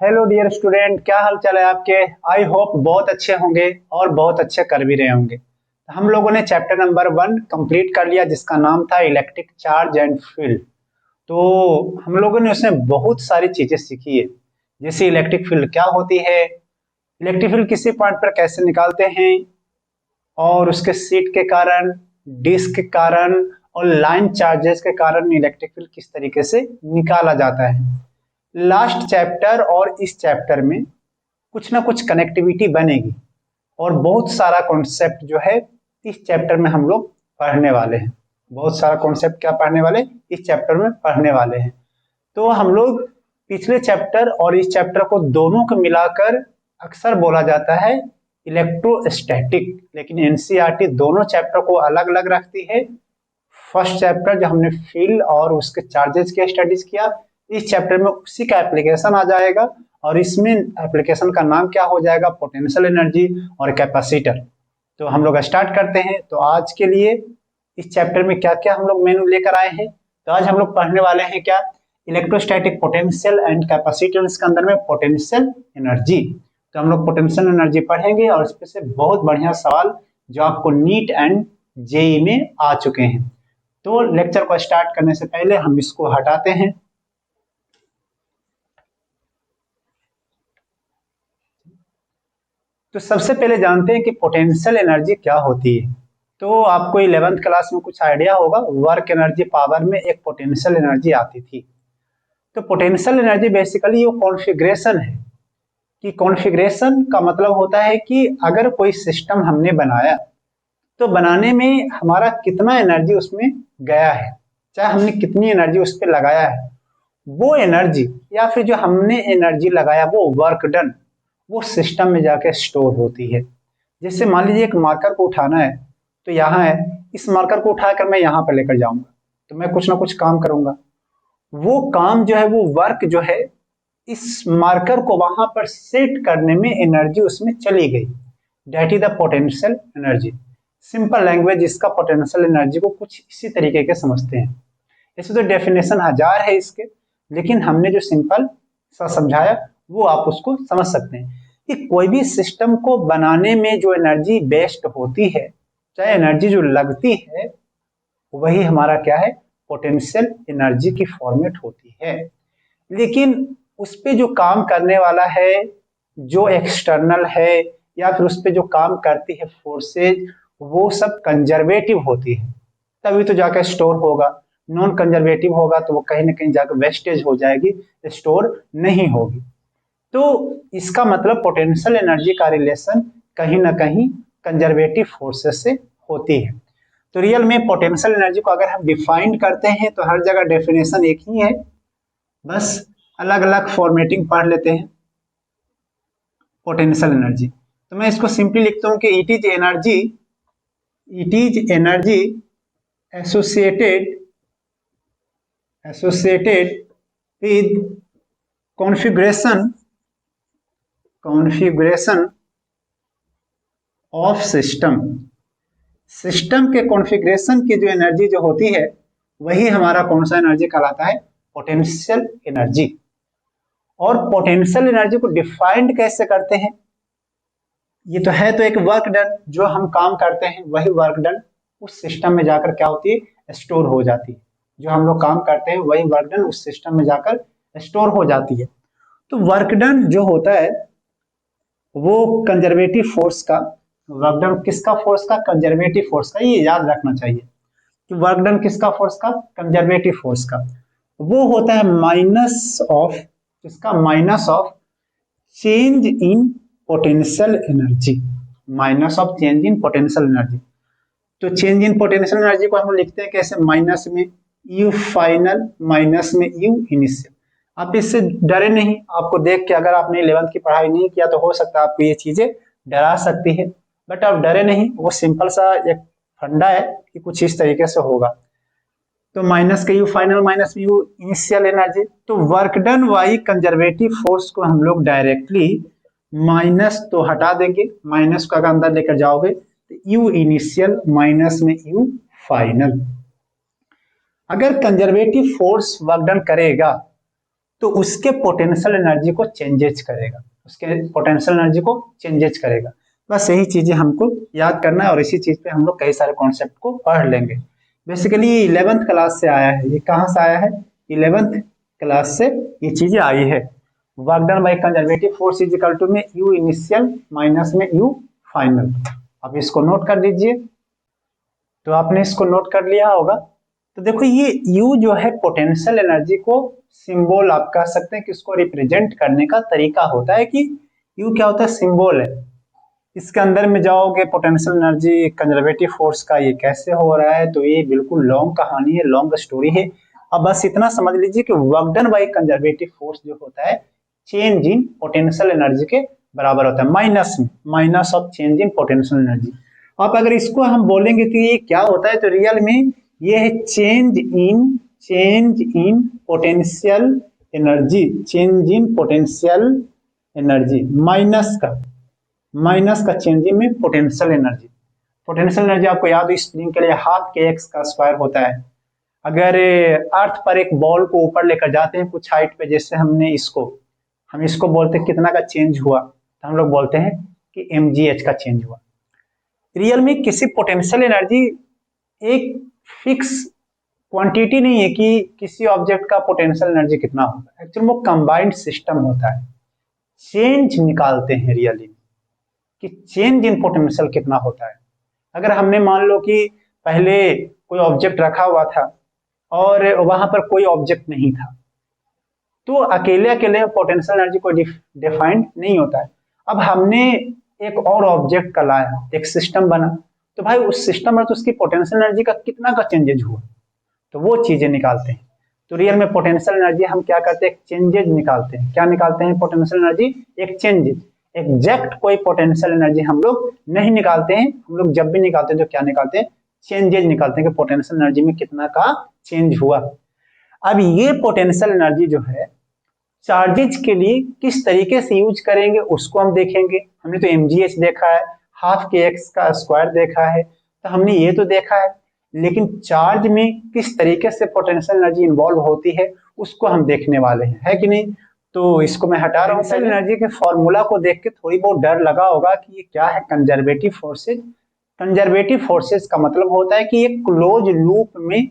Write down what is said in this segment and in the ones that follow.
Hello dear student, क्या हाल चाल है आपके। आई होप बहुत अच्छे होंगे और बहुत अच्छे कर भी रहे होंगे। हम लोगों ने चैप्टर नंबर 1 कंप्लीट कर लिया जिसका नाम था इलेक्ट्रिक चार्ज एंड फील्ड। तो हम लोगों ने उसमें बहुत सारी चीजें सीखी है, जैसे इलेक्ट्रिक फील्ड क्या होती है, इलेक्ट्रिक फील्ड किसी पॉइंट पर कैसे निकालते हैं, और उसके सीट के कारण, डिस्क के कारण और लाइन चार्जेस के कारण इलेक्ट्रिक फील्ड किस तरीके से निकाला जाता है। लास्ट चैप्टर और इस चैप्टर में कुछ ना कुछ कनेक्टिविटी बनेगी और बहुत सारा कॉन्सेप्ट जो है इस चैप्टर में हम लोग पढ़ने वाले हैं। बहुत सारा कॉन्सेप्ट क्या पढ़ने वाले, इस चैप्टर में पढ़ने वाले हैं। तो हम लोग पिछले चैप्टर और इस चैप्टर को दोनों को मिलाकर अक्सर बोला जाता है इलेक्ट्रोस्टैटिक, लेकिन एनसीईआरटी दोनों चैप्टर को अलग अलग रखती है। फर्स्ट चैप्टर जो हमने फील्ड और उसके चार्जेस की स्टडीज किया, इस चैप्टर में उसी का एप्लीकेशन आ जाएगा और इसमें एप्लीकेशन का नाम क्या हो जाएगा, पोटेंशियल एनर्जी और कैपेसिटर। तो हम लोग स्टार्ट करते हैं। तो आज के लिए इस चैप्टर में क्या क्या हम लोग मेनू लेकर आए हैं, तो आज हम लोग पढ़ने वाले हैं क्या, इलेक्ट्रोस्टैटिक पोटेंशियल एंड कैपेसिटेंस के अंदर में पोटेंशियल एनर्जी। तो हम लोग पोटेंशियल एनर्जी पढ़ेंगे और इसमें से बहुत बढ़िया सवाल जो आपको नीट एंड जेई में आ चुके हैं। तो लेक्चर को स्टार्ट करने से पहले हम इसको हटाते हैं। तो सबसे पहले जानते हैं कि पोटेंशियल एनर्जी क्या होती है। तो आपको 11th क्लास में कुछ आइडिया होगा, वर्क एनर्जी पावर में एक पोटेंशियल एनर्जी आती थी। तो पोटेंशियल एनर्जी बेसिकली वो कॉन्फ़िगरेशन है कि कॉन्फ़िगरेशन का मतलब होता है कि अगर कोई सिस्टम हमने बनाया तो बनाने में हमारा कितना एनर्जी उसमें गया है, चाहे हमने कितनी एनर्जी उस पर लगाया है, वो एनर्जी या फिर जो हमने एनर्जी लगाया वो वर्क डन वो सिस्टम में जाके स्टोर होती है। जैसे मान लीजिए एक मार्कर को उठाना है, तो यहाँ है, इस मार्कर को उठाकर मैं यहाँ पर लेकर जाऊंगा तो मैं कुछ ना कुछ काम करूंगा। वो काम जो है, वो वर्क जो है, इस मार्कर को वहां पर सेट करने में एनर्जी उसमें चली गई, that is the potential energy. Simple language इसका पोटेंशियल एनर्जी को कुछ इसी तरीके के समझते हैं। ऐसे तो डेफिनेशन हजार है इसके, लेकिन हमने जो सिंपल सा समझाया वो आप उसको समझ सकते हैं कि कोई भी सिस्टम को बनाने में जो एनर्जी वेस्ट होती है, चाहे एनर्जी जो लगती है, वही हमारा क्या है, पोटेंशियल एनर्जी की फॉर्मेट होती है। लेकिन उस पे जो काम करने वाला है, जो एक्सटर्नल है या फिर उस पे जो काम करती है फोर्सेज, वो सब कंजर्वेटिव होती है, तभी तो जाकर स्टोर होगा। नॉन कंजर्वेटिव होगा तो वो कहीं ना कहीं जाकर वेस्टेज हो जाएगी, स्टोर नहीं होगी। तो इसका मतलब पोटेंशियल एनर्जी का रिलेशन कहीं ना कहीं कंजर्वेटिव फोर्सेस से होती है। तो रियल में पोटेंशियल एनर्जी को अगर हम डिफाइन करते हैं तो हर जगह डेफिनेशन एक ही है, बस अलग अलग फॉर्मेटिंग पढ़ लेते हैं। पोटेंशियल एनर्जी तो मैं इसको सिंपली लिखता हूं कि it is energy associated with configuration of system. System के कॉन्फ़िगरेशन की जो एनर्जी जो होती है, वही हमारा कौन सा एनर्जी कहलाता है, पोटेंशियल एनर्जी। और पोटेंशियल एनर्जी को डिफाइंड कैसे करते हैं, ये तो है तो एक वर्क डन, जो हम काम करते हैं वही वर्क डन उस सिस्टम में जाकर क्या होती है, स्टोर हो जाती है। जो हम लोग काम करते हैं वही वर्क डन उस सिस्टम में जाकर स्टोर हो जाती है। तो वर्क डन जो होता है वो कंजर्वेटिव फोर्स का, वर्क डन किसका फोर्स का, कंजर्वेटिव फोर्स का, ये याद रखना चाहिए कि वर्क डन किसका फोर्स का, कंजर्वेटिव फोर्स का। वो होता है माइनस ऑफ, किसका, minus of change in potential energy, minus of change in potential energy. तो चेंज इन पोटेंशियल एनर्जी को हम लिखते हैं कैसे, माइनस में यू फाइनल माइनस में यू इनिशियल। आप इससे डरे नहीं, आपको देख के अगर आपने 11th की पढ़ाई नहीं किया तो हो सकता है आपको ये चीजें डरा सकती है, बट आप डरे नहीं, वो सिंपल सा एक फंडा है कि कुछ इस तरीके से होगा। तो माइनस के यू फाइनल माइनस में यू इनिशियल एनर्जी। तो work done by conservative force को हम लोग डायरेक्टली माइनस तो हटा देंगे, माइनस को अगर अंदर लेकर जाओगे तो यू इनिशियल माइनस में यू फाइनल। अगर कंजर्वेटिव फोर्स वर्क डन करेगा तो उसके पोटेंशियल एनर्जी को चेंजेज करेगा, उसके पोटेंशियल एनर्जी को चेंजेज करेगा। बस यही चीजें हमको याद करना है और इसी चीज पे हम लोग कई सारे कॉन्सेप्ट को पढ़ लेंगे। बेसिकली 11th क्लास से आया है, ये कहाँ से आया है, 11th क्लास से ये चीजें आई है। Work done by conservative force is equal to में यू इनिशियल माइनस में यू फाइनल। अब इसको नोट कर लीजिए। तो आपने इसको नोट कर लिया होगा। तो देखो ये U जो है पोटेंशियल एनर्जी को सिंबल आप कह सकते हैं कि इसको रिप्रेजेंट करने का तरीका होता है कि U क्या होता है, सिंबल है। इसके अंदर में जाओगे पोटेंशियल एनर्जी कंजर्वेटिव फोर्स का ये कैसे हो रहा है, तो ये बिल्कुल लॉन्ग कहानी है, लॉन्ग स्टोरी है। अब बस इतना समझ लीजिए कि work done by conservative force जो होता है चेंज इन पोटेंशियल एनर्जी के बराबर होता है, minus of change in potential energy. अब अगर इसको हम बोलेंगे कि ये क्या होता है, तो रियल में ये है change in potential energy, change in potential energy minus का चेंज इन में पोटेंशियल एनर्जी। पोटेंशियल एनर्जी आपको याद हो स्प्रिंग के लिए हाफ के एक्स का स्क्वायर होता है। अगर अर्थ पर एक बॉल को ऊपर लेकर जाते हैं कुछ हाइट पे, जैसे हम इसको बोलते हैं कितना का चेंज हुआ, तो हम लोग बोलते हैं कि mgh का चेंज हुआ। रियल में किसी पोटेंशियल एनर्जी एक फिक्स क्वांटिटी नहीं है कि किसी ऑब्जेक्ट का पोटेंशियल एनर्जी कितना होगा। एक्चुअली वो कंबाइंड सिस्टम होता है, चेंज निकालते हैं रियली कि चेंज इन पोटेंशियल कितना होता है। अगर हमने मान लो कि पहले कोई ऑब्जेक्ट रखा हुआ था और वहां पर कोई ऑब्जेक्ट नहीं था, तो अकेले पोटेंशियल एनर्जी को डिफाइंड नहीं होता है। अब हमने एक और ऑब्जेक्ट का लाया, एक सिस्टम बना, तो भाई उस सिस्टम में तो उसकी पोटेंशियल एनर्जी का कितना का चेंजेज हुआ, तो वो चीजें निकालते हैं। तो रियल में पोटेंशियल एनर्जी हम क्या करते हैं, चेंजेज निकालते हैं। क्या निकालते हैं, पोटेंशियल एनर्जी एक चेंजेज। एग्जैक्ट कोई पोटेंशियल एनर्जी हम लोग नहीं निकालते हैं। हम लोग जब भी निकालते हैं तो क्या निकालते हैं, चेंजेज निकालते हैं कि पोटेंशियल एनर्जी में कितना का चेंज हुआ। अब ये पोटेंशियल एनर्जी जो है चार्जेज के लिए किस तरीके से यूज करेंगे उसको हम देखेंगे। हमने तो mgh देखा है, हाफ के एक्स का स्क्वायर देखा है, तो हमने ये तो देखा है, लेकिन चार्ज में किस तरीके से पोटेंशियल एनर्जी इन्वॉल्व होती है उसको हम देखने वाले हैं, है कि नहीं। तो इसको मैं हटा रहा हूँ। पोटेंशियल एनर्जी के फॉर्मूला को देख के थोड़ी बहुत डर लगा होगा कि ये क्या है, कंजर्वेटिव फोर्सेज। कंजर्वेटिव फोर्सेज का मतलब होता है कि एक क्लोज लूप में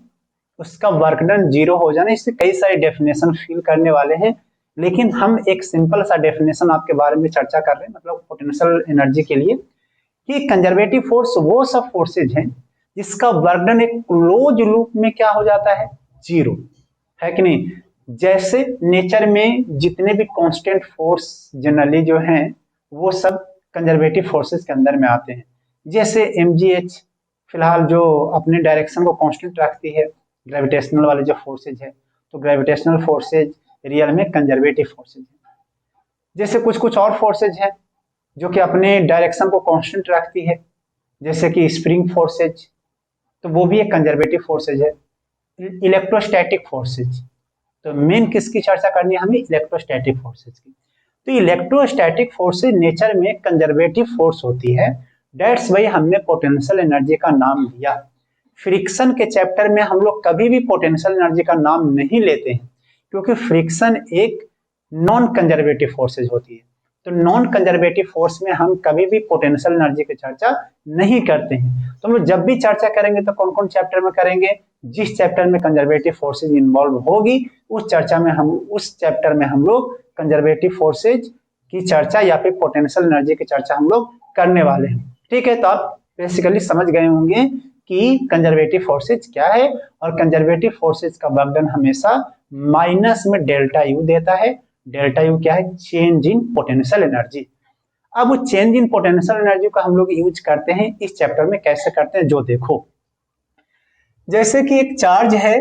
उसका वर्क डन 0 हो जाना। इससे कई सारे डेफिनेशन फील करने वाले हैं, लेकिन हम एक सिंपल सा डेफिनेशन आपके बारे में चर्चा कर रहे हैं, मतलब पोटेंशियल एनर्जी के लिए, कि कंजर्वेटिव फोर्स वो सब फोर्सेज हैं जिसका वर्क डन एक क्लोज लूप में क्या हो जाता है, 0, है कि नहीं। जैसे नेचर में जितने भी कांस्टेंट फोर्स जनरली जो हैं वो सब कंजर्वेटिव फोर्सेज के अंदर में आते हैं। जैसे mgh फिलहाल जो अपने डायरेक्शन को कांस्टेंट रखती है, ग्रेविटेशनल वाले जो फोर्सेज है, तो ग्रेविटेशनल फोर्सेज रियल में कंजर्वेटिव फोर्सेज है। जैसे कुछ और फोर्सेज है जो कि अपने डायरेक्शन को कांस्टेंट रखती है, जैसे कि स्प्रिंग फोर्सेज, तो वो भी एक कंजर्वेटिव फोर्सेज है। इलेक्ट्रोस्टैटिक फोर्सेज, तो मेन किसकी चर्चा करनी है हमें, इलेक्ट्रोस्टैटिक फोर्सेज की। तो इलेक्ट्रोस्टैटिक फोर्सेज नेचर में कंजर्वेटिव फोर्स होती है। दैट्स वाई हमने पोटेंशियल एनर्जी का नाम लिया। फ्रिक्शन के चैप्टर में हम लोग कभी भी पोटेंशियल एनर्जी का नाम नहीं लेते हैं, क्योंकि फ्रिक्शन एक नॉन कंजर्वेटिव फोर्सेज होती है। तो नॉन कंजर्वेटिव फोर्स में हम कभी भी पोटेंशियल एनर्जी की चर्चा नहीं करते हैं। तो हम लोग जब भी चर्चा करेंगे तो कौन कौन चैप्टर में करेंगे, जिस चैप्टर में कंजर्वेटिव फोर्सेज इन्वॉल्व होगी उस चैप्टर में हम लोग कंजर्वेटिव फोर्सेज की चर्चा या फिर पोटेंशियल एनर्जी की चर्चा हम लोग करने वाले हैं। ठीक है, तो आप बेसिकली समझ गए होंगे कि कंजर्वेटिव फोर्सेज क्या है, और कंजर्वेटिव फोर्सेज का वर्क डन हमेशा माइनस में डेल्टा यू देता है। डेल्टा यू क्या है, चेंज इन पोटेंशियल एनर्जी। अब चेंज इन पोटेंशियल एनर्जी का हम लोग यूज करते हैं इस चैप्टर में। कैसे करते हैं जो देखो, जैसे कि एक चार्ज है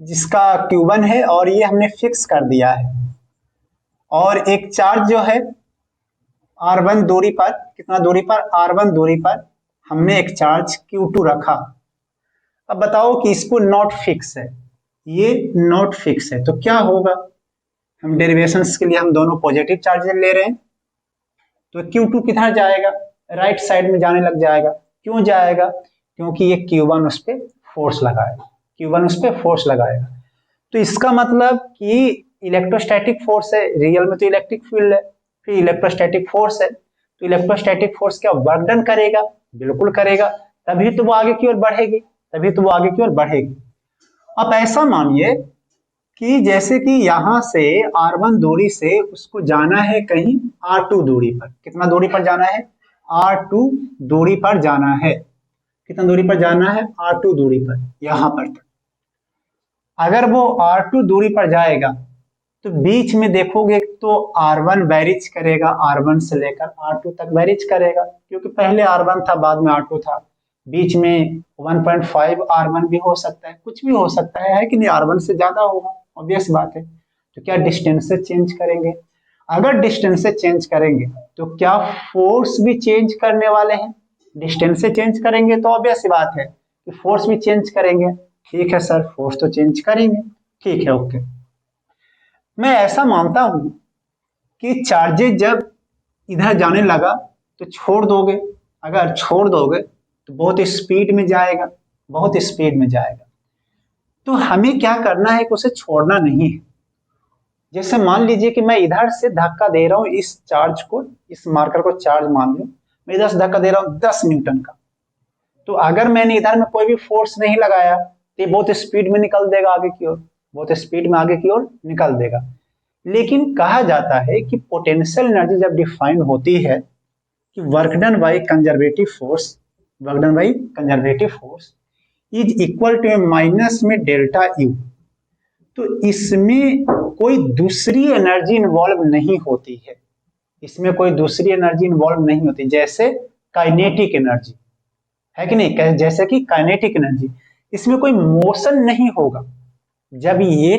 जिसका Q1 है और ये हमने फिक्स कर दिया है, और एक चार्ज जो है R1 दूरी पर, कितना दूरी पर, R1 दूरी पर हमने एक चार्ज Q2 रखा। अब बताओ कि इसको नॉट फिक्स है, ये नॉट फिक्स है, तो क्या होगा। हम डेरिवेशंस के लिए हम दोनों पॉजिटिव चार्जेस ले रहे हैं, तो Q2 किधर जाएगा, राइट साइड में जाने लग जाएगा। क्यों जाएगा, क्योंकि ये Q1 उस पर फोर्स लगाएगा, Q1 उस पर फोर्स लगाएगा। तो इसका मतलब कि इलेक्ट्रोस्टैटिक फोर्स है, रियल में तो इलेक्ट्रिक फील्ड है, फिर इलेक्ट्रोस्टैटिक फोर्स है, तो इलेक्ट्रोस्टैटिक फोर्स क्या वर्क डन करेगा? बिल्कुल करेगा, तभी तो वो आगे की ओर बढ़ेगी, तभी तो वो आगे की ओर बढ़ेगी। अब ऐसा मानिए कि जैसे कि यहां से r1 दूरी से उसको जाना है कहीं r2 दूरी पर। कितना दूरी पर जाना है? r2 दूरी पर जाना है। कितना दूरी पर जाना है? r2 दूरी पर, यहां पर तक। अगर वो r2 दूरी पर जाएगा तो बीच में देखोगे तो r1 वेरिज करेगा, r1 से लेकर r2 तक वेरिज करेगा, क्योंकि पहले r1 था बाद में r2 था, बीच में 1.5 r1 भी हो सकता है, कुछ भी हो सकता है कि नहीं, r1 से ज्यादा होगा, ऑब्वियस बात है। तो क्या डिस्टेंस से चेंज करेंगे? अगर डिस्टेंस से चेंज करेंगे तो क्या फोर्स भी चेंज करने वाले हैं? डिस्टेंस से चेंज करेंगे तो ऑब्वियस बात है कि फोर्स भी चेंज करेंगे। ठीक है सर, फोर्स तो चेंज करेंगे, ठीक है, ओके। मैं ऐसा मानता हूं कि चार्जेस जब इधर जाने लगा तो छोड़ दोगे, अगर छोड़ दोगे तो बहुत स्पीड में जाएगा, बहुत स्पीड में जाएगा। तो हमें क्या करना है कि उसे छोड़ना नहीं है। जैसे मान लीजिए कि मैं इधर से धक्का दे रहा हूं इस चार्ज को, इस मार्कर को चार्ज मान लो, मैं इधर से धक्का दे रहा हूं 10 न्यूटन का। तो अगर मैंने इधर में कोई भी फोर्स नहीं लगाया तो ये बहुत स्पीड में निकल देगा आगे की ओर, बहुत स्पीड में आगे की ओर निकल देगा। लेकिन कहा जाता है कि पोटेंशियल एनर्जी जब डिफाइन होती है कि work done by conservative force, work done by conservative force is equal to minus में डेल्टा यू, तो इसमें कोई दूसरी एनर्जी इन्वॉल्व नहीं होती है, इसमें कोई दूसरी एनर्जी इन्वॉल्व नहीं होती, जैसे काइनेटिक एनर्जी है कि नहीं, जैसे कि काइनेटिक एनर्जी, इसमें कोई मोशन नहीं होगा। जब ये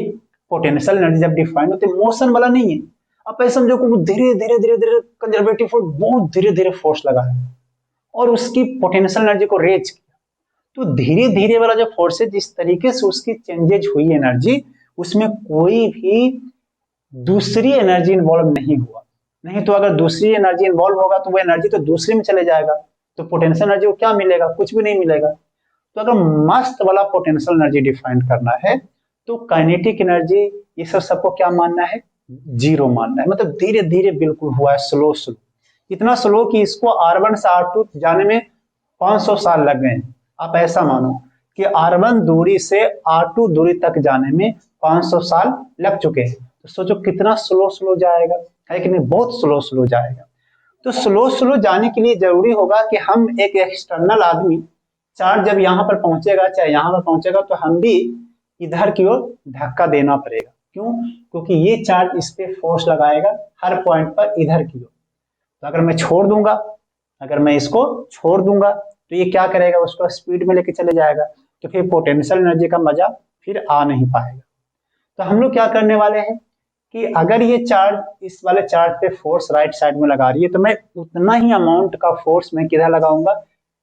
पोटेंशियल एनर्जी जब डिफाइन होती है, मोशन वाला नहीं है। अब ऐसा समझो कि वो धीरे धीरे धीरे धीरे कंजर्वेटिव फोर्स बहुत धीरे धीरे फोर्स लगा है और उसकी पोटेंशियल एनर्जी को रेज किया, तो धीरे धीरे वाला जो फोर्स है, जिस तरीके से उसकी चेंजेज हुई एनर्जी, उसमें कोई भी दूसरी एनर्जी इन्वॉल्व नहीं हुआ। नहीं तो अगर दूसरी एनर्जी इन्वॉल्व होगा तो वो एनर्जी तो दूसरी में चले जाएगा, तो पोटेंशियल एनर्जी को क्या मिलेगा? कुछ भी नहीं मिलेगा। तो अगर मस्त वाला पोटेंशियल एनर्जी डिफाइन करना है तो काइनेटिक एनर्जी ये सबको क्या मानना है? जीरो मानना है। मतलब धीरे धीरे बिल्कुल हुआ है, स्लो स्लो, इतना स्लो कि इसको r1 से r2 जाने में 500 साल लग गए। आप ऐसा मानो कि r1 दूरी से r2 दूरी तक जाने में 500 साल लग चुके हैं, तो सोचो कितना स्लो स्लो जाएगा, है कि नहीं? बहुत स्लो स्लो जाएगा। तो स्लो स्लो जाने के लिए जरूरी होगा कि हम एक एक्सटर्नल आदमी, चार्ज जब यहाँ पर पहुंचेगा चाहे यहाँ पर पहुंचेगा तो हम भी इधर की ओर धक्का देना पड़ेगा। क्यों? क्योंकि ये चार्ज इस पे फोर्स लगाएगा हर पॉइंट पर इधर की ओर। तो अगर मैं छोड़ दूंगा, अगर मैं इसको छोड़ दूंगा तो ये क्या करेगा? उसको स्पीड में लेके चले जाएगा, तो फिर पोटेंशियल एनर्जी का मजा फिर आ नहीं पाएगा। तो हम लोग क्या करने वाले हैं कि अगर ये चार्ज इस वाले चार्ज पे फोर्स राइट साइड में लगा रही है तो मैं उतना ही अमाउंट का फोर्स मैं किधर लगाऊंगा?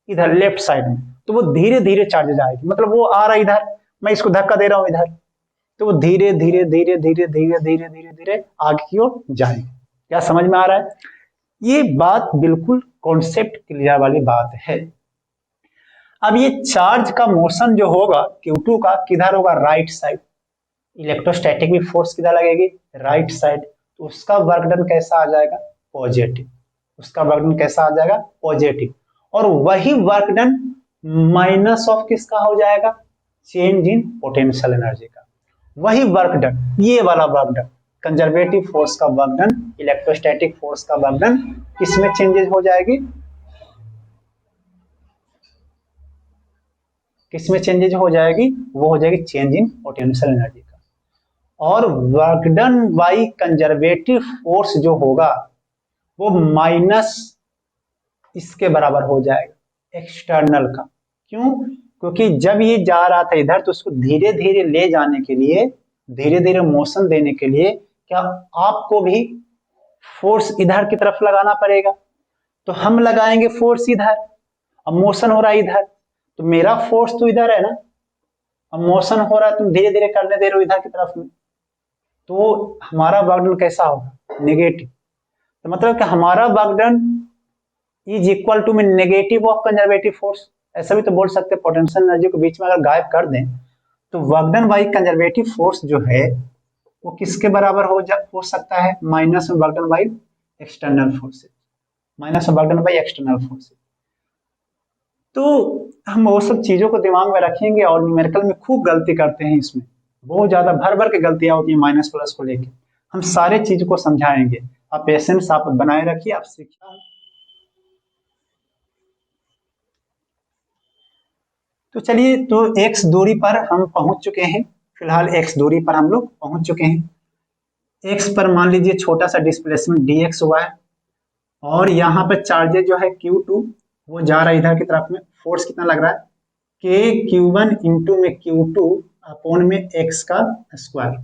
इधर लेफ्ट साइड में। तो वो धीरे धीरे चार्ज जाएगी, मतलब वो आ रहा है इधर, मैं इसको धक्का दे रहा हूं इधर, तो वो धीरे धीरे धीरे धीरे धीरे धीरे धीरे धीरे आगे की ओर जाएगी। क्या समझ में आ रहा है? ये बात बिल्कुल कॉन्सेप्ट क्लियर वाली बात है। अब ये चार्ज का मोशन जो होगा Q2 का किधर होगा? Right side. इलेक्ट्रोस्टैटिक भी फोर्स किधर लगेगी? Right side. तो उसका वर्क डन कैसा आ जाएगा? पॉजिटिव। उसका वर्क डन कैसा आ जाएगा? पॉजिटिव। और वही वर्क डन माइनस ऑफ किसका हो जाएगा? चेंज इन पोटेंशियल एनर्जी का। वही वर्क डन, ये वाला वर्क डन, कंजर्वेटिव फोर्स का वर्क डन, इलेक्ट्रोस्टैटिक फोर्स का वर्क डन किसमें चेंजेस हो जाएगी? किसमें चेंजेस हो जाएगी? वो हो जाएगी चेंज इन पोटेंशियल एनर्जी का। और work done by conservative force जो होगा वो माइनस इसके बराबर हो जाएगा एक्सटर्नल का। क्यों? क्योंकि जब ये जा रहा था इधर तो उसको धीरे धीरे ले जाने के लिए, धीरे धीरे मोशन देने के लिए क्या आपको भी फोर्स इधर की तरफ लगाना पड़ेगा। तो हम लगाएंगे फोर्स इधर, अब मोशन हो रहा है इधर, तो मेरा फोर्स तो इधर है ना, अब मोशन हो रहा है, तुम धीरे धीरे करने दे रहे हो इधर की तरफ में, तो हमारा वर्क डन कैसा होगा? नेगेटिव। तो मतलब कि हमारा work done is equal to में नेगेटिव ऑफ कंजर्वेटिव फोर्स। ऐसा भी तो बोल सकते हैं, पोटेंशियल एनर्जी को बीच में अगर गायब कर दें तो work done by conservative force जो है वो किसके बराबर हो सकता है? माइनस में work done by external forces, minus में work done by external forces. तो हम वो सब चीजों को दिमाग में रखेंगे और न्यूमेरिकल में खूब गलती करते हैं, इसमें बहुत ज्यादा भर भर के गलतियां होती हैं माइनस प्लस को लेके। हम सारे चीज को समझाएंगे, आप पेशेंस आप बनाए रखिए, आप सीखिए। तो चलिए, तो x दूरी पर हम पहुंच चुके हैं, फिलहाल x दूरी पर हम लोग पहुंच चुके हैं। x पर मान लीजिए छोटा सा डिस्प्लेसमेंट dx हुआ है, और यहाँ पर चार्जेज जो है Q2 वो जा रहा है इधर की तरफ में। फोर्स कितना लग रहा है? k Q1 इंटू में Q2 अपॉन में x का स्क्वायर।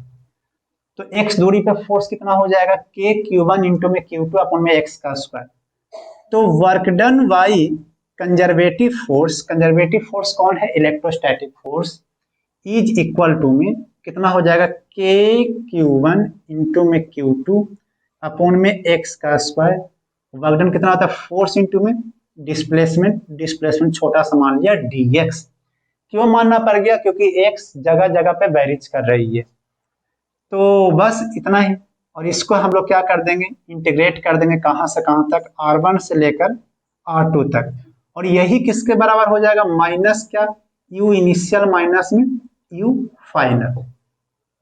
तो x दूरी पर फोर्स कितना हो जाएगा? k Q1 इंटू में Q2 अपॉन में x का स्क्वायर। तो work done by conservative force कौन है? Electrostatic force is equal to में कितना हो जाएगा? k Q1 इंटू में Q2 अपॉन में x का स्क्वायर। वर्क डन कितना होता है? फोर्स इंटू में डिस्प्लेसमेंट छोटा सा मान लिया dx। क्यों मानना पड़ गया? क्योंकि x जगह जगह पे वेरीज कर रही है। तो बस इतना ही, और इसको हम लोग क्या कर देंगे? इंटीग्रेट कर देंगे, कहां से कहां तक? R1 से लेकर R2 तक। और यही किसके बराबर हो जाएगा? माइनस क्या? u इनिशियल माइनस में u फाइनल,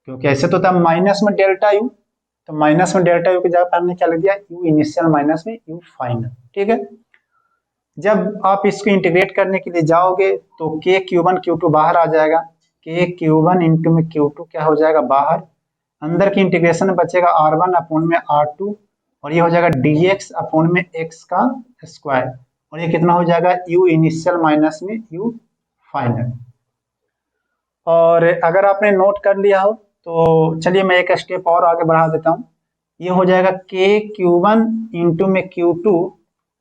क्योंकि ऐसे तो था माइनस में डेल्टा u, तो माइनस में डेल्टा u की जगह पर हमने क्या लिख दिया? u इनिशियल माइनस में u फाइनल। ठीक है, जब आप इसको इंटीग्रेट करने के लिए जाओगे तो k Q1 Q2 बाहर आ जाएगा, k Q1 इंटू में Q2 क्या हो जाएगा? बाहर। अंदर की इंटीग्रेशन में बचेगा R1 अपॉन में R2, और ये हो जाएगा dx अपॉन में x का स्क्वायर, और ये कितना हो जाएगा? u इनिशियल माइनस में u फाइनल। और अगर आपने नोट कर लिया हो तो चलिए मैं एक स्टेप और आगे बढ़ा देता हूँ। ये हो जाएगा k Q1 इंटू में Q2,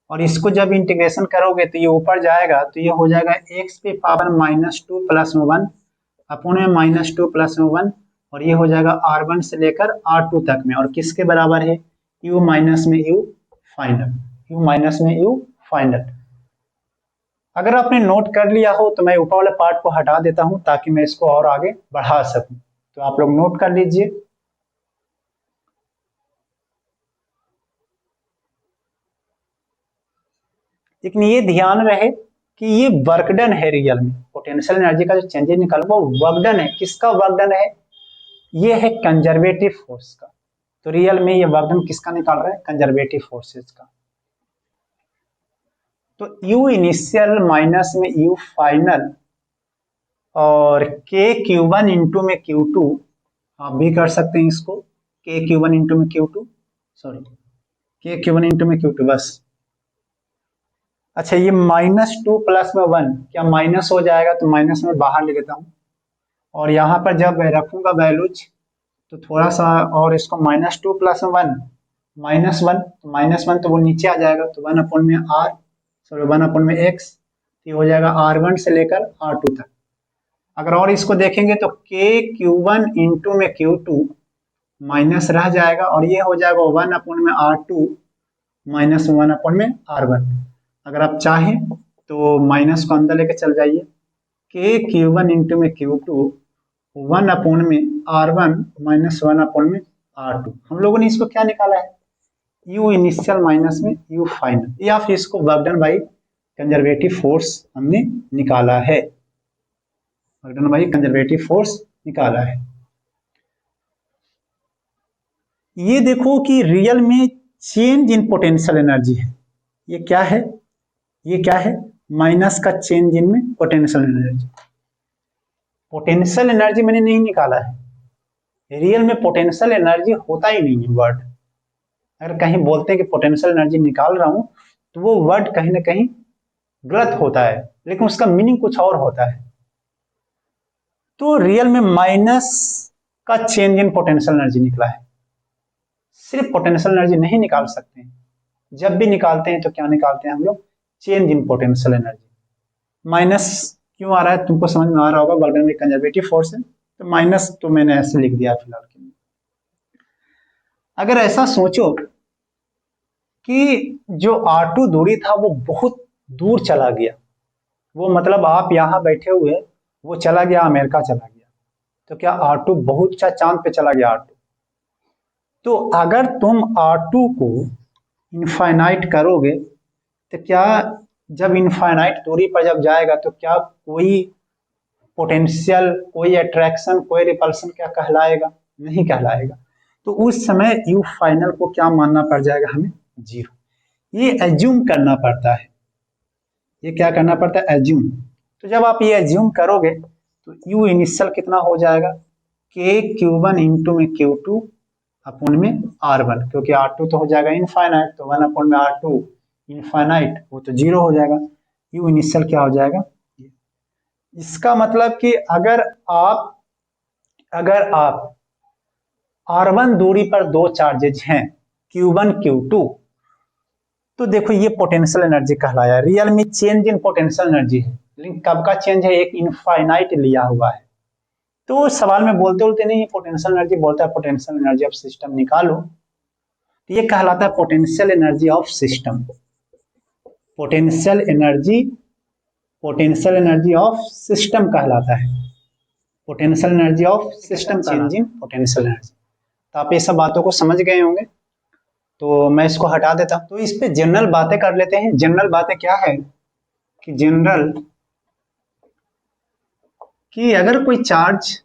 और इसको जब इंटीग्रेशन करोगे तो ये ऊपर जाएगा, तो ये हो जाएगा x पे पावर -2 प्लस में 1 अपॉन में -2 प्लस में 1, और ये हो जाएगा R1 से लेकर R2 तक में, और किसके बराबर है? u माइनस में u फाइनल, u माइनस में u फाइनल। अगर आपने नोट कर लिया हो तो मैं ऊपर वाले पार्ट को हटा देता हूं ताकि मैं इसको और आगे बढ़ा सकूं, तो आप लोग नोट कर लीजिए। लेकिन ये ध्यान रहे कि ये वर्क डन है, रियल में पोटेंशियल एनर्जी का जो चेंजेस निकल वो वर्क डन है। किसका वर्क डन है? ये है कंजर्वेटिव फोर्स का। तो रियल में ये वर्क डन किसका निकाल रहा है? कंजर्वेटिव फोर्सेस का। तो u इनिशियल माइनस में u फाइनल और k Q1 इंटू में Q2, आप भी कर सकते हैं इसको, k Q1 इंटू में Q2, sorry k Q1 into में Q2 बस। अच्छा, ये -2 प्लस में 1 क्या माइनस हो जाएगा? तो माइनस में बाहर ले लेता हूँ, और यहाँ पर जब रखूंगा वैल्यूज तो थोड़ा सा, और इसको -2 प्लस में 1 -1 तो वो नीचे आ जाएगा, तो 1 अपॉन में r, सॉरी 1 अपॉन में x, ये हो जाएगा R1 से लेकर R2 तक। अगर और इसको देखेंगे तो k Q1 इंटू में Q2 माइनस रह जाएगा, और ये हो जाएगा 1 अपॉन में R2 माइनस 1 अपॉन में R1। अगर आप चाहें तो माइनस को अंदर लेके चल जाइए, k Q1 इंटू में Q2 1 अपॉन में R1 माइनस 1 अपॉन में R2। हम लोगों ने इसको क्या निकाला है? u इनिशियल माइनस में u फाइनल, या फिर इसको work done by conservative force हमने निकाला है, work done by conservative force निकाला है। ये देखो कि रियल में चेंज इन पोटेंशियल एनर्जी है। ये क्या है? ये क्या है? माइनस का चेंज इन में पोटेंशियल एनर्जी। पोटेंशियल एनर्जी मैंने नहीं निकाला है, रियल में पोटेंशियल एनर्जी होता ही नहीं है वर्ड। अगर कहीं बोलते हैं कि पोटेंशियल एनर्जी निकाल रहा हूं तो वो वर्ड कहीं ना कहीं गलत होता है, लेकिन उसका मीनिंग कुछ और होता है। तो रियल में माइनस का चेंज इन पोटेंशियल एनर्जी निकला है। सिर्फ पोटेंशियल एनर्जी नहीं निकाल सकते हैं, जब भी निकालते हैं तो क्या निकालते हैं हम लोग? Change in potential energy. Minus क्यों आ रहा है तुमको समझ में आ रहा होगा, work done by conservative force है, तो माइनस तो मैंने ऐसे लिख दिया फिलहाल के लिए। अगर ऐसा सोचो कि जो R2 दूरी था वो बहुत दूर चला गया, वो मतलब आप यहाँ बैठे हुए, वो चला गया अमेरिका चला गया, तो क्या R2 बहुत अच्छा चांद पे चला गया? R2 तो अगर तुम R2 को इनफाइनाइट करोगे तो क्या, जब इनफाइनाइट दूरी पर जब जाएगा तो क्या कोई पोटेंशियल, कोई अट्रैक्शन, कोई रिपल्शन क्या कहलाएगा? नहीं कहलाएगा। तो उस समय यू फाइनल को क्या मानना पड़ जाएगा हमें? 0। ये एज्यूम करना पड़ता है, ये क्या करना पड़ता है? एज्यूम। तो जब आप ये एज्यूम करोगे तो यू इनिशियल कितना हो जाएगा? के Q1 इंटू में Q2 अपोन में R1, क्योंकि R2 तो हो जाएगा इनफाइनाइट, तो 1 अपोन में R2 इनफाइनाइट, वो तो 0 हो जाएगा। यू इनिशियल क्या हो जाएगा? इसका मतलब कि अगर आप R1 दूरी पर दो चार्जेज हैं Q1 Q2, तो देखो ये पोटेंशियल एनर्जी कहलाया। रियल में चेंज इन पोटेंशियल एनर्जी है, लेकिन कब का चेंज है? एक इनफाइनाइट लिया हुआ है। तो सवाल में बोलते नहीं पोटेंशियल एनर्जी, बोलता है पोटेंशियल एनर्जी ऑफ सिस्टम निकालो, तो ये कहलाता है potential energy of system. Potential energy of system कहलाता है, potential energy of system, change in potential energy. तो आप ये सब बातों को समझ गए होंगे, तो मैं इसको हटा देता हूं। तो इस पे जनरल बातें कर लेते हैं। जनरल बातें क्या है कि जनरल कि अगर कोई चार्ज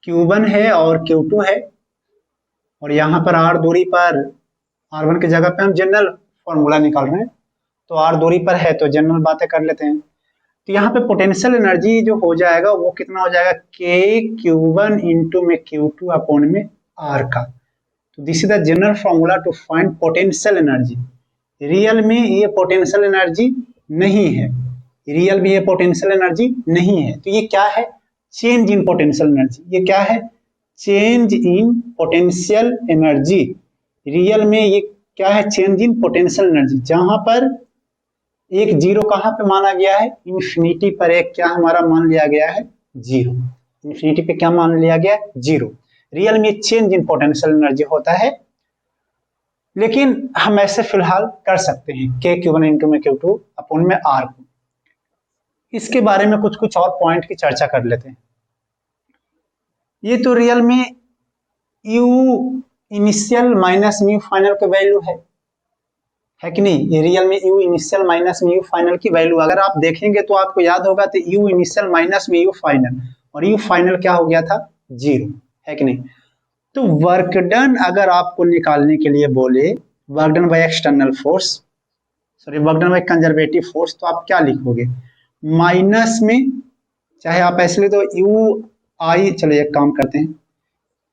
Q1 है और Q2 है और यहाँ पर R दूरी पर, R1 की जगह पे हम जनरल फॉर्मूला निकाल रहे हैं, तो R दूरी पर है तो जनरल बातें कर लेते हैं। तो यहाँ पे पोटेंशियल एनर्जी जो हो जाएगा वो कितना हो जाएगा? के Q1 इंटू में Q2 अपॉन में R का। तो this is the general formula to find potential energy. Real में ये पोटेंशियल एनर्जी नहीं है, रियल में ये पोटेंशियल एनर्जी नहीं है। तो ये क्या है? Change in potential energy. ये क्या है? Change in potential energy. Real में ये क्या है? Change in potential energy. जहां पर एक 0 कहां पे माना गया है? इन्फिनिटी पर एक क्या हमारा मान लिया गया है? 0। इन्फिनिटी पे क्या मान लिया गया? 0। रियल में चेंज इन पोटेंशियल एनर्जी होता है, लेकिन हम ऐसे फिलहाल कर सकते हैं के Q1 इंटू में Q2 अपॉन में R को। इसके बारे में कुछ और पॉइंट की चर्चा कर लेते हैं। ये तो रियल में U initial minus mu final का वैल्यू है कि नहीं? ये रियल में U initial minus mu final की वैल्यू अगर आप देखेंगे तो आपको याद होगा, तो you initial minus mu final, और यू फाइनल क्या हो गया था? 0, है कि नहीं? तो वर्क डन अगर आपको निकालने के लिए बोले work done by external force, sorry work done by conservative force, तो आप क्या लिखोगे? माइनस में, चाहे आप ऐसे ले तो यू आई, चलो एक काम करते हैं,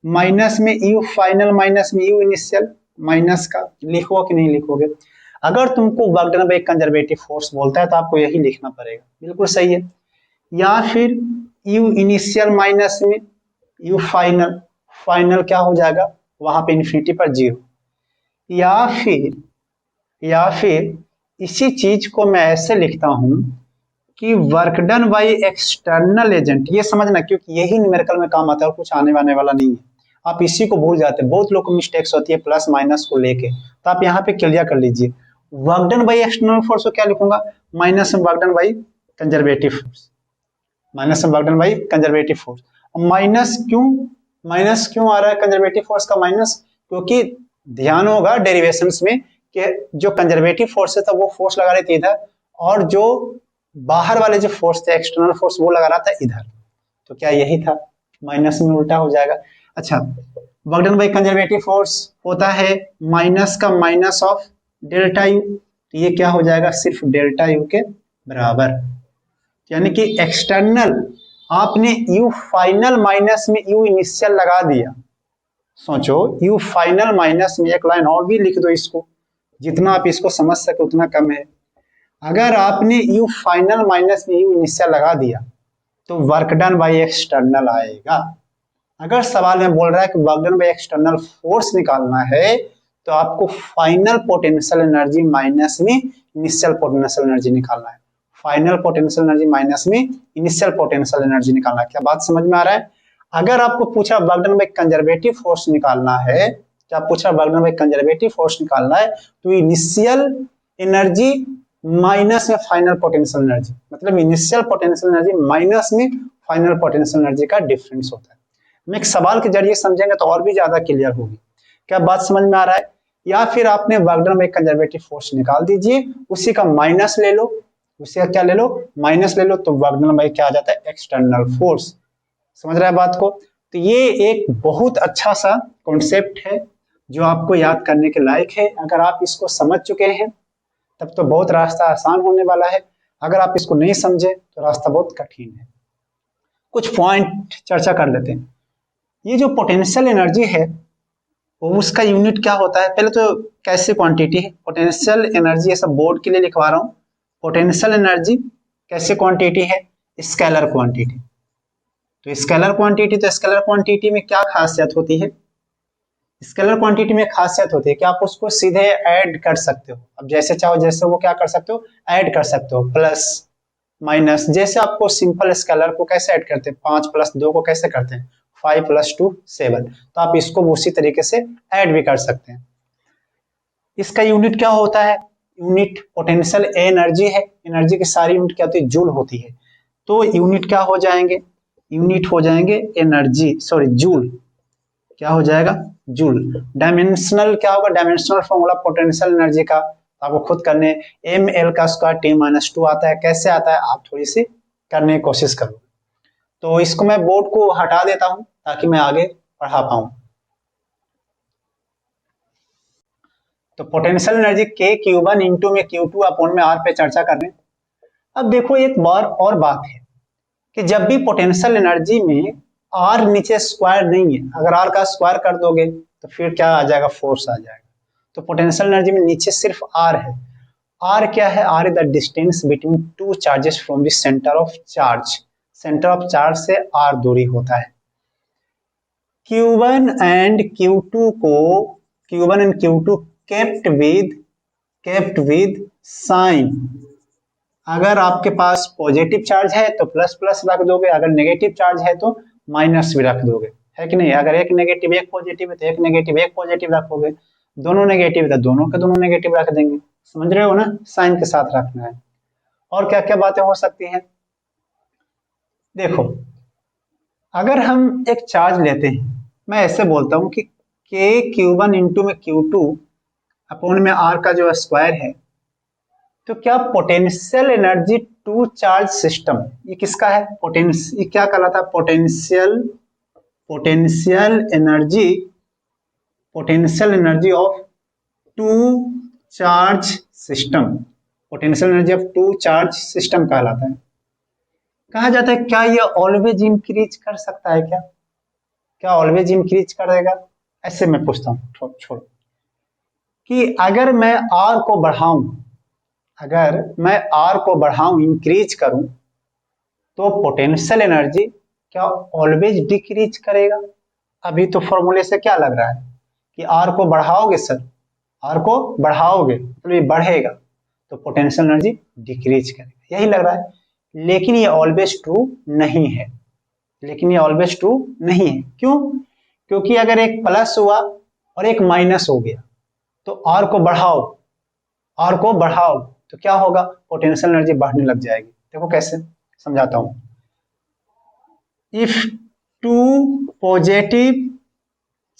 माइनस में यू फाइनल माइनस में यू इनिशियल, माइनस का लिखो कि नहीं लिखोगे? अगर तुमको work done by conservative force बोलता है तो आपको यही लिखना पड़ेगा, बिल्कुल सही है। या फिर यू इनिशियल माइनस में यू फाइनल, फाइनल क्या हो जाएगा? वहां पे इन्फिनिटी पर 0। या फिर इसी चीज को मैं ऐसे लिखता हूं कि work done by external agent. ये समझना, क्योंकि यही न्यूमेरिकल में काम आता है और कुछ आने वाला नहीं है। आप इसी को भूल जाते हैं, बहुत लोग को मिस्टेक्स होती है प्लस माइनस को लेके, तो आप यहाँ पे क्लियर कर लीजिए। Work done by external force को क्या लिखूंगा? माइनस में work done by conservative force, minus में work done by conservative force. Minus क्यों आ रहा है कंजर्वेटिव फोर्स का माइनस? क्योंकि ध्यान होगा डेरिवेशंस में कि जो कंजर्वेटिव फोर्स था वो फोर्स लगा रहे थे इधर, और जो बाहर वाले जो फोर्स थे एक्सटर्नल फोर्स वो लगा रहा था इधर, तो क्या यही था? माइनस में उल्टा हो जाएगा। अच्छा, work done by conservative force होता है माइनस का माइनस ऑफ डेल्टा यू, तो ये क्या हो जाएगा? सिर्फ डेल्टा यू के बराबर। यानी कि एक्सटर्नल आपने यू फाइनल माइनस में यू इनिशियल लगा दिया। सोचो, यू फाइनल माइनस में एक लाइन और भी लिख दो, इसको जितना आप इसको समझ सके उतना कम है। अगर आपने यू फाइनल माइनस में यू इनिशियल लगा दिया तो वर्क डन बाय एक्सटर्नल आएगा। अगर सवाल में बोल रहा है कि work done by external force निकालना है तो आपको फाइनल पोटेंशियल एनर्जी माइनस में इनिशियल पोटेंशियल एनर्जी निकालना है। फाइनल पोटेंशियल एनर्जी माइनस में इनिशियल पोटेंशियल एनर्जी निकालना है। क्या बात समझ में आ रहा है? अगर आपको पूछा work done by conservative force निकालना है, क्या पूछा work done by conservative force निकालना है, तो इनिशियल एनर्जी माइनस में फाइनल पोटेंशियल एनर्जी, मतलब इनिशियल पोटेंशियल एनर्जी माइनस में फाइनल पोटेंशियल एनर्जी का डिफरेंस होता है। हम एक सवाल के जरिए समझेंगे तो और भी ज्यादा क्लियर होगी। क्या बात समझ में आ रहा है? या फिर आपने work done by conservative force निकाल दीजिए, उसी का माइनस ले लो, उसी का क्या ले लो, माइनस ले लो, तो वर्क डन बाय क्या आ जाता है, एक्सटर्नल फोर्स। समझ रहे हैं बात को? तो ये एक बहुत अच्छा सा कॉन्सेप्ट है जो आपको याद करने के लायक है। अगर आप इसको समझ चुके हैं तब तो बहुत रास्ता आसान होने वाला है, अगर आप इसको नहीं समझे तो रास्ता बहुत कठिन है। कुछ पॉइंट चर्चा कर लेते हैं। ये जो पोटेंशियल एनर्जी है वो उसका यूनिट क्या होता है? पहले तो कैसे क्वांटिटी है पोटेंशियल एनर्जी, ये सब बोर्ड के लिए लिखवा रहा हूँ। पोटेंशियल एनर्जी कैसे क्वांटिटी है? Scalar quantity. तो स्केलर क्वांटिटी, तो स्केलर क्वांटिटी में क्या खासियत होती है? स्केलर क्वांटिटी में खासियत होती है कि आप उसको सीधे ऐड कर सकते हो। अब जैसे चाहो जैसे वो क्या कर सकते हो, ऐड कर सकते हो, प्लस माइनस। जैसे आपको सिंपल स्केलर को कैसे ऐड करते हैं, 5 + 2 को कैसे करते हैं, 5 + 2 7, तो आप इसको उसी तरीके से ऐड भी कर सकते हैं। इसका यूनिट क्या होता है? यूनिट पोटेंशियल एनर्जी है, एनर्जी की सारी यूनिट क्या होती है, जूल होती है। तो यूनिट क्या हो जाएंगे, यूनिट हो जाएंगे एनर्जी, सॉरी जूल, क्या हो जाएगा, जूल। डायमेंशनल क्या होगा, डायमेंशनल फॉर्मूला पोटेंशियल एनर्जी का आपको खुद करने, ml² T-2 आता है। कैसे आता है आप थोड़ी सी करने की कोशिश करो। तो इसको मैं बोर्ड को हटा देता हूं ताकि मैं आगे पढ़ा पाऊं। तो पोटेंशियल एनर्जी K(Q1) × में Q2 में R पे चर्चा कर रहे हैं। अब देखो एक बार और बात है कि जब भी पोटेंशियल एनर्जी में R नीचे स्क्वायर नहीं है, अगर R का स्क्वायर कर दोगे तो फिर क्या आ जाएगा, फोर्स आ जाएगा। तो पोटेंशियल एनर्जी में नीचे सिर्फ R है। R क्या है? R is the distance between two charges from the centre of charge. Centre of charge से R दूरी होता है। Q1 एंड Q2 को, Q1 and Q2 kept with sign. अगर आपके पास पॉजिटिव चार्ज है तो प्लस प्लस रख दोगे, अगर नेगेटिव चार्ज है तो माइनस भी रख दोगे, है कि नहीं? अगर एक नेगेटिव एक पॉजिटिव है तो एक नेगेटिव एक पॉजिटिव रखोगे, दोनों नेगेटिव है तो दोनों के दोनों नेगेटिव रख देंगे। समझ रहे हो ना, साइन के साथ रखना है। और क्या क्या बातें हो सकती हैं, देखो अगर हम एक चार्ज लेते हैं, मैं ऐसे बोलता हूं कि K(Q1) × में Q2 में R का जो स्क्वायर है, तो क्या potential energy two charge system, ये किसका है, ये क्या कहलाता है, potential energy of two charge system, potential energy of two charge system कहलाता है। कहा जाता है क्या ये ऑलवेज इंक्रीज कर सकता है, क्या ऑलवेज इंक्रीज करेगा? ऐसे मैं पूछता हूँ, छोड़ो कि अगर मैं R को बढ़ाऊं, इंक्रीज करूं, तो पोटेंशियल एनर्जी क्या ऑलवेज डिक्रीज करेगा? अभी तो फॉर्मूले से क्या लग रहा है कि R को बढ़ाओगे सर, R को बढ़ाओगे तो ये बढ़ेगा, तो पोटेंशियल एनर्जी डिक्रीज करेगा, यही लग रहा है। लेकिन ये ऑलवेज ट्रू नहीं है, क्यों? क्योंकि अगर एक प्लस हुआ और एक माइनस हो गया तो R को बढ़ाओ तो क्या होगा, पोटेंशियल एनर्जी बढ़ने लग जाएगी। देखो कैसे, समझाता हूं। इफ टू पॉजिटिव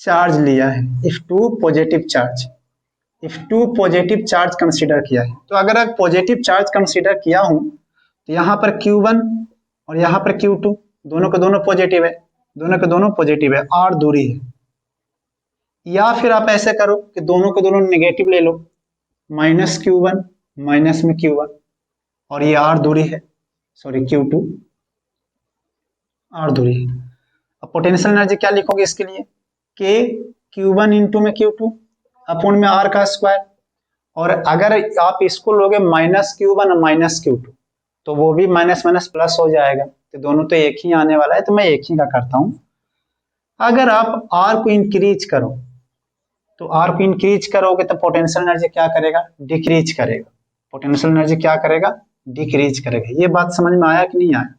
चार्ज लिया है, if two positive charge consider किया है, तो अगर एक पॉजिटिव चार्ज कंसीडर किया हूं तो यहाँ पर Q1 और यहाँ पर Q2 दोनों के दोनों पॉजिटिव है, R दूरी है। या फिर आप ऐसे करो कि दोनों के दोनों नेगेटिव ले लो, -Q1 माइनस में Q1, और ये R दूरी है, सॉरी Q2 R दूरी है। अब पोटेंशियल एनर्जी क्या लिखोगे इसके लिए, K(Q1 × में Q2 में R का स्क्वायर, और अगर आप इसको लोगे -Q1 और -Q2 तो वो भी माइनस माइनस प्लस हो जाएगा, तो दोनों तो एक ही आने वाला है, तो मैं एक ही का करता हूं। अगर आप R को इंक्रीज करो तो R को इंक्रीज करोगे तो पोटेंशियल एनर्जी क्या करेगा, डिक्रीज करेगा। पोटेंशियल एनर्जी क्या करेगा, डिक्रीज करेगा। ये बात समझ में आया कि नहीं आया,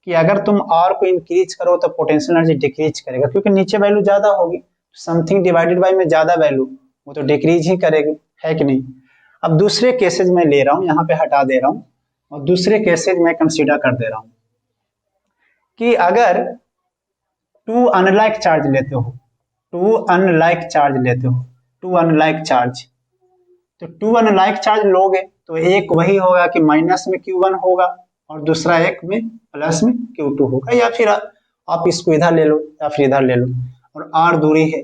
कि अगर तुम R को इंक्रीज करो तो पोटेंशियल एनर्जी डिक्रीज करेगा, क्योंकि नीचे वैल्यू ज्यादा होगी, समथिंग डिवाइडेड बाय में ज्यादा वैल्यू, वो तो डिक्रीज ही करेगी, है कि नहीं? अब दूसरे केसेज में ले रहा हूं, यहाँ पे हटा दे रहा हूं, और दूसरे केसेज में कंसीडर कर दे रहा हूं कि अगर टू अनलाइक चार्ज लेते हो, टू अनलाइक चार्ज लेते हो, टू अनलाइक चार्ज, तो टू अनलाइक चार्ज लोगे तो एक वही होगा कि माइनस में Q1 होगा और दूसरा एक में प्लस में Q2 होगा, या फिर आप इसको इधर ले लो या फिर इधर ले लो, और R दूरी है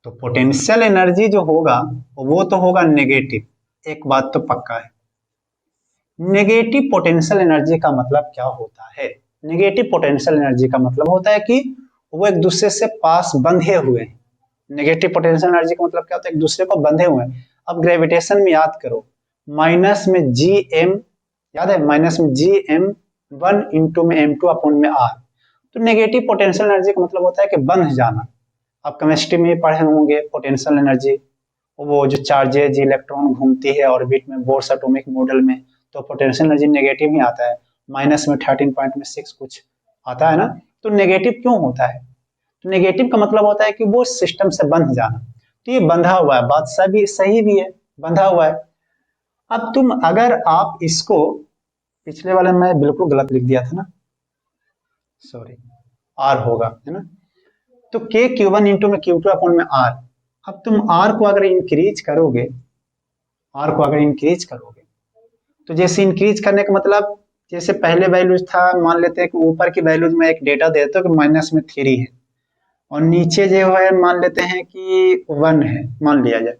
तो पोटेंशियल एनर्जी जो होगा वो तो होगा नेगेटिव। एक बात तो पक्का है, नेगेटिव पोटेंशियल एनर्जी का मतलब क्या होता है? नेगेटिव पोटेंशियल एनर्जी का मतलब होता है कि वो एक दूसरे से पास बंधे हुए हैं। नेगेटिव पोटेंशियल एनर्जी का मतलब क्या होता है? एक दूसरे को बंधे हुए हैं। अब ग्रेविटेशन में याद करो, माइनस में जी एम, याद है माइनस में जी एम वन इंटू में M2 अपॉन में R, तो नेगेटिव पोटेंशियल एनर्जी का मतलब होता है कि बंध जाना। आप केमिस्ट्री में पढ़े होंगे पोटेंशियल एनर्जी, वो जो चार्जेज इलेक्ट्रॉन घूमती है ऑर्बिट में बोर्स एटॉमिक मॉडल में, तो पोटेंशियल एनर्जी नेगेटिव ही आता है, माइनस में 13.6 कुछ आता है ना। तो नेगेटिव क्यों होता है? तो नेगेटिव का मतलब होता है कि वो सिस्टम से बंध जाना। तो ये बंधा हुआ है, बात सही भी है, बंधा हुआ है। अब तुम अगर आप इसको, पिछले वाले में बिल्कुल गलत लिख दिया था ना, सॉरी, आर होगा है ना, तो के Q1 इंटू में Q2 अपॉन में R। अब तुम R को अगर इंक्रीज करोगे, R को अगर इंक्रीज करोगे तो जैसे इंक्रीज करने का मतलब, जैसे पहले वैल्यूज था, मान लेते हैं कि ऊपर की वैल्यूज में एक डेटा देता हूँ कि माइनस में 3 है, और नीचे जो है मान लेते हैं कि 1 है, मान लिया जाए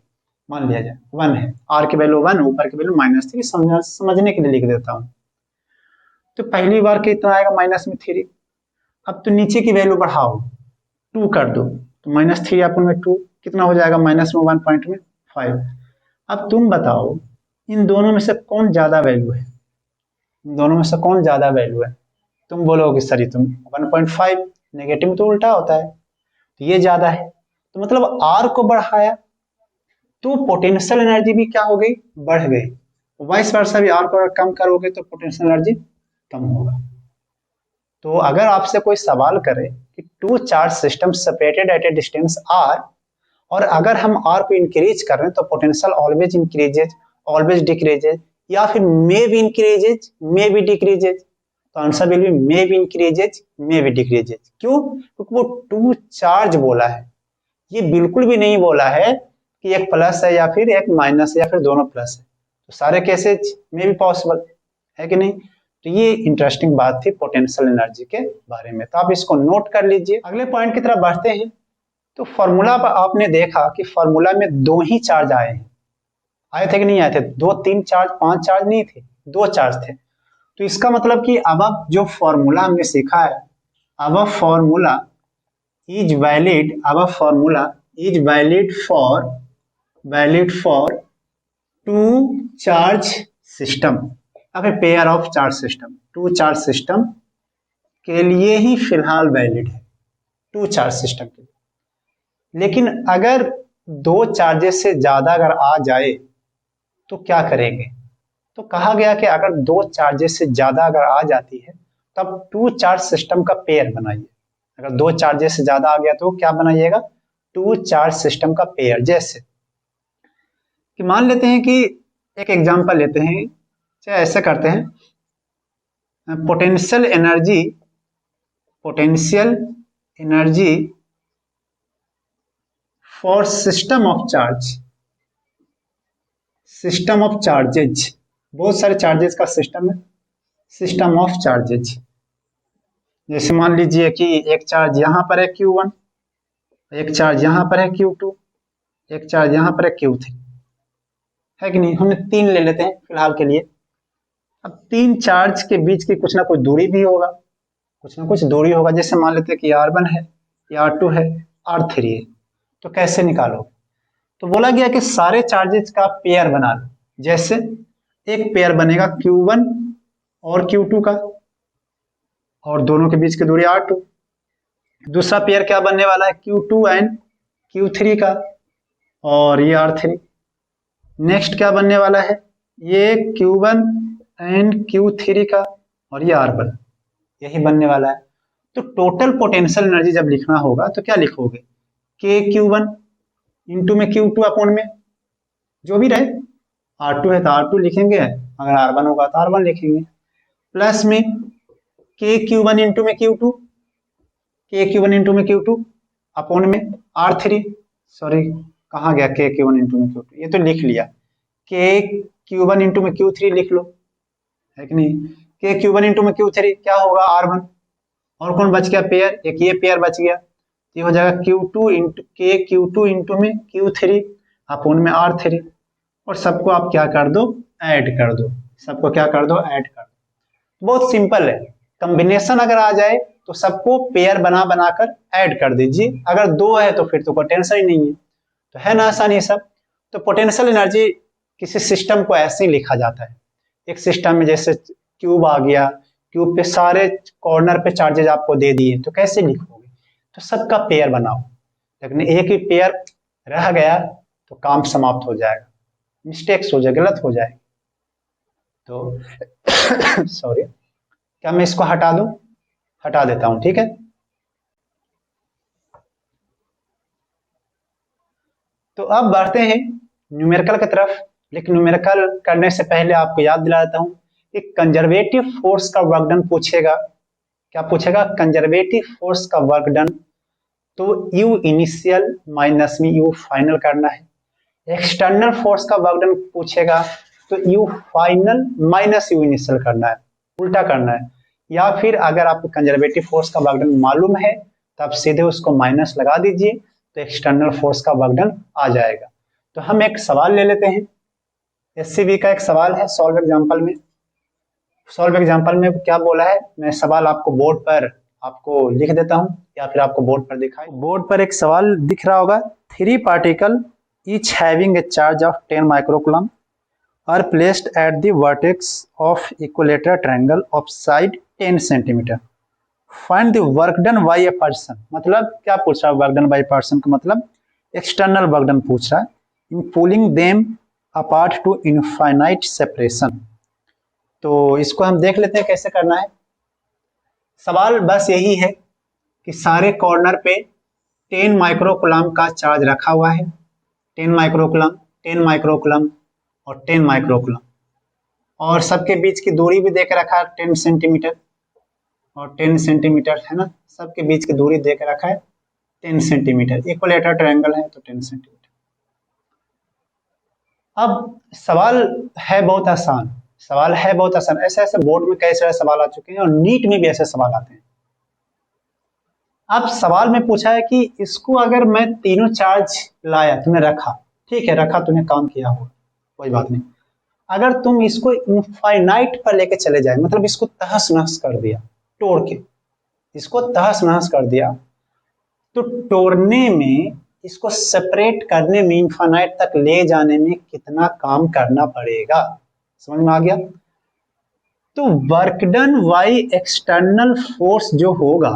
1 है, R की वैल्यू 1, ऊपर की वैल्यू -3, समझने के लिए लिख देता हूँ। तो पहली बार कितना आएगा? -3। अब तो नीचे की वैल्यू बढ़ाओ, 2 कर दो, तो -3 अपन में 2 कितना हो जाएगा? -1.5। अब तुम बताओ इन दोनों में से कौन ज्यादा वैल्यू है? इन दोनों में से कौन ज्यादा वैल्यू है? तुम बोलोगे सर तुम 1.5, नेगेटिव तो उल्टा होता है, तो ये ज्यादा है, तो मतलब R को बढ़ाया तो पोटेंशियल एनर्जी भी क्या हो गई? बढ़ गई। वाइस वर्सा भी R को अगर कम करोगे तो पोटेंशियल एनर्जी कम होगा। तो अगर आपसे कोई सवाल करे कि two charge system separated at a distance R, और अगर हम R को इंक्रीज कर रहे हैं तो potential always increases, always decreases, या फिर may be increases, may be decreases, तो answer will be may be increases, may be decreases. क्यों? क्योंकि वो टू चार्ज बोला है, ये बिल्कुल भी नहीं बोला है कि एक प्लस है या फिर एक माइनस है या फिर दोनों प्लस है। तो सारे केसेज में भी पॉसिबल है कि नहीं? तो ये इंटरेस्टिंग बात थी पोटेंशियल एनर्जी के बारे में, तो आप इसको नोट कर लीजिए। अगले पॉइंट की तरफ बढ़ते हैं। तो फॉर्मूला आपने देखा कि फॉर्मूला में 2 ही चार्ज आए हैं, आए थे कि नहीं आए थे? 2, 3 चार्ज, 5 चार्ज नहीं थे, 2 चार्ज थे। तो इसका मतलब कि अब आप जो फॉर्मूला हमने सीखा है, अब फॉर्मूला इज वैलिड, अब formula is valid for two charge system, अब pair of charge system, two charge system के लिए ही फिलहाल वैलिड है, टू चार्ज सिस्टम के लिए। लेकिन अगर 2 चार्जेस से ज्यादा अगर आ जाए तो क्या करेंगे? तो कहा गया कि अगर 2 चार्जेस से ज्यादा अगर आ जाती है तब टू चार्ज सिस्टम का पेयर बनाइए। अगर 2 चार्जेस से ज्यादा आ गया तो क्या बनाइएगा? टू चार्ज सिस्टम का पेयर। जैसे कि मान लेते हैं कि एक एग्जांपल लेते हैं, चाहे ऐसे करते हैं, potential energy for system of charges, बहुत सारे चार्जेस का सिस्टम है, सिस्टम ऑफ चार्जेज। जैसे मान लीजिए कि एक चार्ज यहाँ पर है Q1, एक चार्ज यहाँ पर है Q2, एक चार्ज यहाँ पर है Q3, है कि नहीं? हमने 3 ले लेते हैं फिलहाल के लिए। अब 3 चार्ज के बीच की कुछ ना कुछ दूरी भी होगा, कुछ ना कुछ दूरी होगा। जैसे मान लेते हैं कि R1 है, या R2 है, R3 है, तो कैसे निकालोगे? तो बोला गया कि सारे चार्जेस का पेयर बना लो। जैसे एक पेयर बनेगा Q1 और Q2 का, और दोनों के बीच की दूरी R2। दूसरा पेयर क्या बनने वाला है? Q2 एंड Q3 का, और ये R3। नेक्स्ट क्या बनने वाला है? ये Q1 एंड Q3 का, और ये R1, यही बनने वाला है। तो टोटल पोटेंशियल एनर्जी जब लिखना होगा तो क्या लिखोगे? के Q1 इंटू में Q2 अपॉन में जो भी रहे, R2 है तो R2 लिखेंगे, अगर R1 होगा तो R1 लिखेंगे, प्लस में के Q1 इंटू में Q2, Q1 इंटू में Q2 अपोन में R3, सॉरी कहाँ गया Q1 इंटू में Q2, ये तो लिख लिया, Q1 इंटू में Q3 लिख लो, है कि नहीं। Q1 इंटू में Q3 क्या होगा R1, और कौन बच गया पेयर, एक ये पेयर बच गया, ये हो जाएगा Q2 इंटू में Q3 अपोन में R3, और सबको आप क्या कर दो, ऐड कर दो, सबको क्या कर दो, ऐड कर दो। बहुत सिंपल है, कॉम्बिनेशन अगर आ जाए तो सबको पेयर बना बनाकर ऐड कर दीजिए, अगर दो है तो फिर तो कोई टेंशन ही नहीं है, तो है ना आसानी सब। तो पोटेंशियल एनर्जी किसी सिस्टम को ऐसे ही लिखा जाता है, एक सिस्टम में जैसे क्यूब आ गया, क्यूब पे सारे कॉर्नर पे चार्जेज आपको दे दिए, तो कैसे लिखोगे, तो सबका पेयर बनाओ, लेकिन एक ही पेयर रह गया तो काम समाप्त हो जाएगा, मिस्टेक्स हो जाए, गलत हो जाए, तो सॉरी, क्या मैं इसको हटा दूं, हटा देता हूं, ठीक है। तो अब बढ़ते हैं न्यूमेरिकल की तरफ, लेकिन न्यूमेरिकल करने से पहले आपको याद दिला देता हूं कि कंजर्वेटिव फोर्स का वर्क डन पूछेगा, क्या पूछेगा, कंजर्वेटिव फोर्स का वर्क डन, तो यू इनिशियल माइनस में यू फाइनल करना है। एक्सटर्नल फोर्स का वर्क डन पूछेगा तो you final minus you initial करना है, उल्टा करना है, या फिर अगर आपको कंजर्वेटिव फोर्स का वर्क डन मालूम है तो आप सीधे उसको माइनस लगा दीजिए, तो एक्सटर्नल फोर्स का वर्क डन आ जाएगा। तो हम एक सवाल ले लेते हैं, एससीबी का एक सवाल है, सॉल्व एग्जांपल में। सॉल्व एग्जांपल में क्या बोला है, मैं सवाल आपको बोर्ड पर आपको लिख देता हूं, या फिर आपको बोर्ड पर दिखाई, बोर्ड पर एक सवाल दिख रहा होगा, 3 particle each having a charge of 10 microcoulomb are placed at the vertex of equilateral triangle of side 10 centimeter. Find the work done by a person, मतलब क्या पूछ रहा है, वर्क डन बाय पर्सन का मतलब एक्सटर्नल वर्क डन पूछ रहा है, in pulling them apart to infinite separation. तो इसको हम देख लेते हैं कैसे करना है। सवाल बस यही है कि सारे कॉर्नर पे 10 माइक्रोकुलम का चार्ज रखा हुआ है, 10 माइक्रोकुलम, 10 माइक्रोकुलम और 10 माइक्रोकुलम, और सबके बीच की दूरी भी देकर रखा है 10 सेंटीमीटर और 10 सेंटीमीटर, है ना, सबके बीच की दूरी देकर रखा है 10 सेंटीमीटर, इक्विलेटरल ट्रायंगल है तो 10 सेंटीमीटर। अब सवाल है बहुत आसान, सवाल है बहुत आसान, ऐसे ऐसे बोर्ड में कई सारे सवाल आ चुके हैं और नीट में भी ऐसे सवाल आते हैं। अब सवाल में पूछा है कि इसको अगर मैं तीनों चार्ज लाया, तुमने रखा, ठीक है, रखा, तुमने काम किया होगा, कोई बात नहीं, अगर तुम इसको इनफाइनाइट पर लेके चले जाए, मतलब इसको तहस नहस कर दिया, तोड़ के इसको तहस नहस कर दिया, तो तोड़ने में, इसको सेपरेट करने में, इनफाइनाइट तक ले जाने में कितना काम करना पड़ेगा, समझ में आ गया। तो work done by external force जो होगा,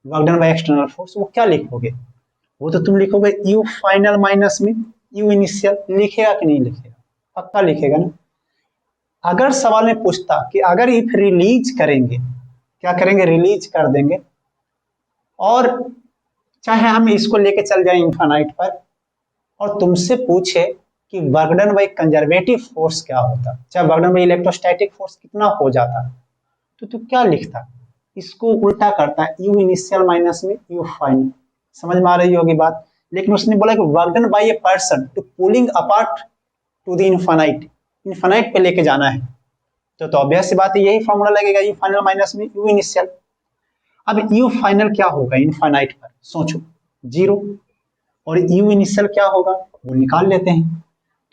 work done by external force, वो क्या लिखोगे, वो तो तुम लिखोगे यू फाइनल माइनस में यू इनिशियल, लिखेगा कि नहीं लिखेगा, पक्का लिखेगा ना। अगर सवाल में पूछता कि अगर इफ रिलीज करेंगे, क्या करेंगे, रिलीज कर देंगे, और चाहे हम इसको लेके चल जाए इनफाइनाइट पर, और तुमसे पूछे कि work done by conservative force क्या होता, चाहे work done by electrostatic force कितना हो जाता, तो तू क्या लिखता, इसको उल्टा करता है, यू इनिशियल माइनस में यू फाइनल, समझ में आ रही होगी बात। लेकिन उसने बोला कि work done by a person to pulling apart to the infinite, infinite पे लेके जाना है, तो ऑब्वियस सी बात है, यही फॉर्मूला लगेगा, यू फाइनल माइनस में यू इनिशियल। अब यू फाइनल क्या होगा इनफाइनाइट पर, सोचो, 0, और यू इनिशियल क्या होगा वो निकाल लेते हैं।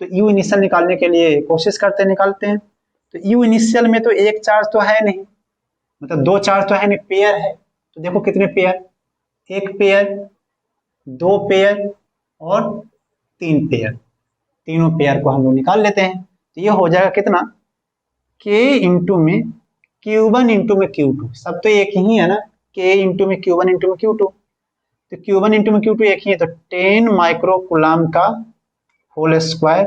तो यू इनिशियल निकालने के लिए कोशिश करते हैं, निकालते हैं। तो यू इनिशियल में तो एक चार्ज तो है नहीं, मतलब दो चार्ज तो है नहीं, पेयर है, तो देखो कितने पेयर, एक पेयर, दो पेयर और तीन पेयर, तीनों पेयर को हम लोग निकाल लेते हैं। तो ये हो जाएगा कितना, k इंटू में Q1 इंटू में Q2, सब तो एक ही है ना, k इंटू में Q1 इंटू में Q2, तो Q1 इंटू में Q2 एक ही है, तो 10 माइक्रोकुलम का होल स्क्वायर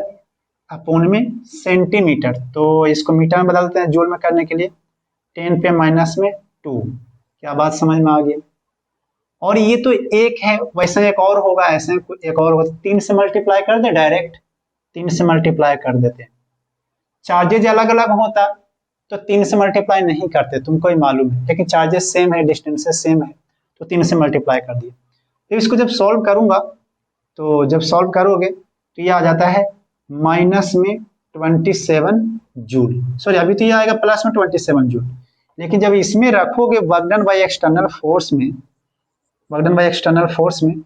अपोन में सेंटीमीटर, तो इसको मीटर में बदलते हैं जूल में करने के लिए, 10 पे माइनस में 2, क्या बात समझ में आ गई। और ये तो एक है, वैसे एक और होगा, ऐसे एक और होगा, 3 से मल्टीप्लाई कर दे डायरेक्ट, 3 से मल्टीप्लाई कर देते हैं, चार्जेज अलग अलग होता तो 3 से मल्टीप्लाई नहीं करते, तुमको ही मालूम है, लेकिन चार्जेस सेम है, डिस्टेंसेस सेम है, तो 3 से मल्टीप्लाई कर दिया। तो इसको जब सॉल्व करूंगा तो जब सॉल्व करोगे तो ये आ जाता है माइनस में 27 जूल, सॉरी अभी तो ये आएगा प्लस में 27 जूल, लेकिन जब इसमें रखोगे work done by external force में, work done by external force में,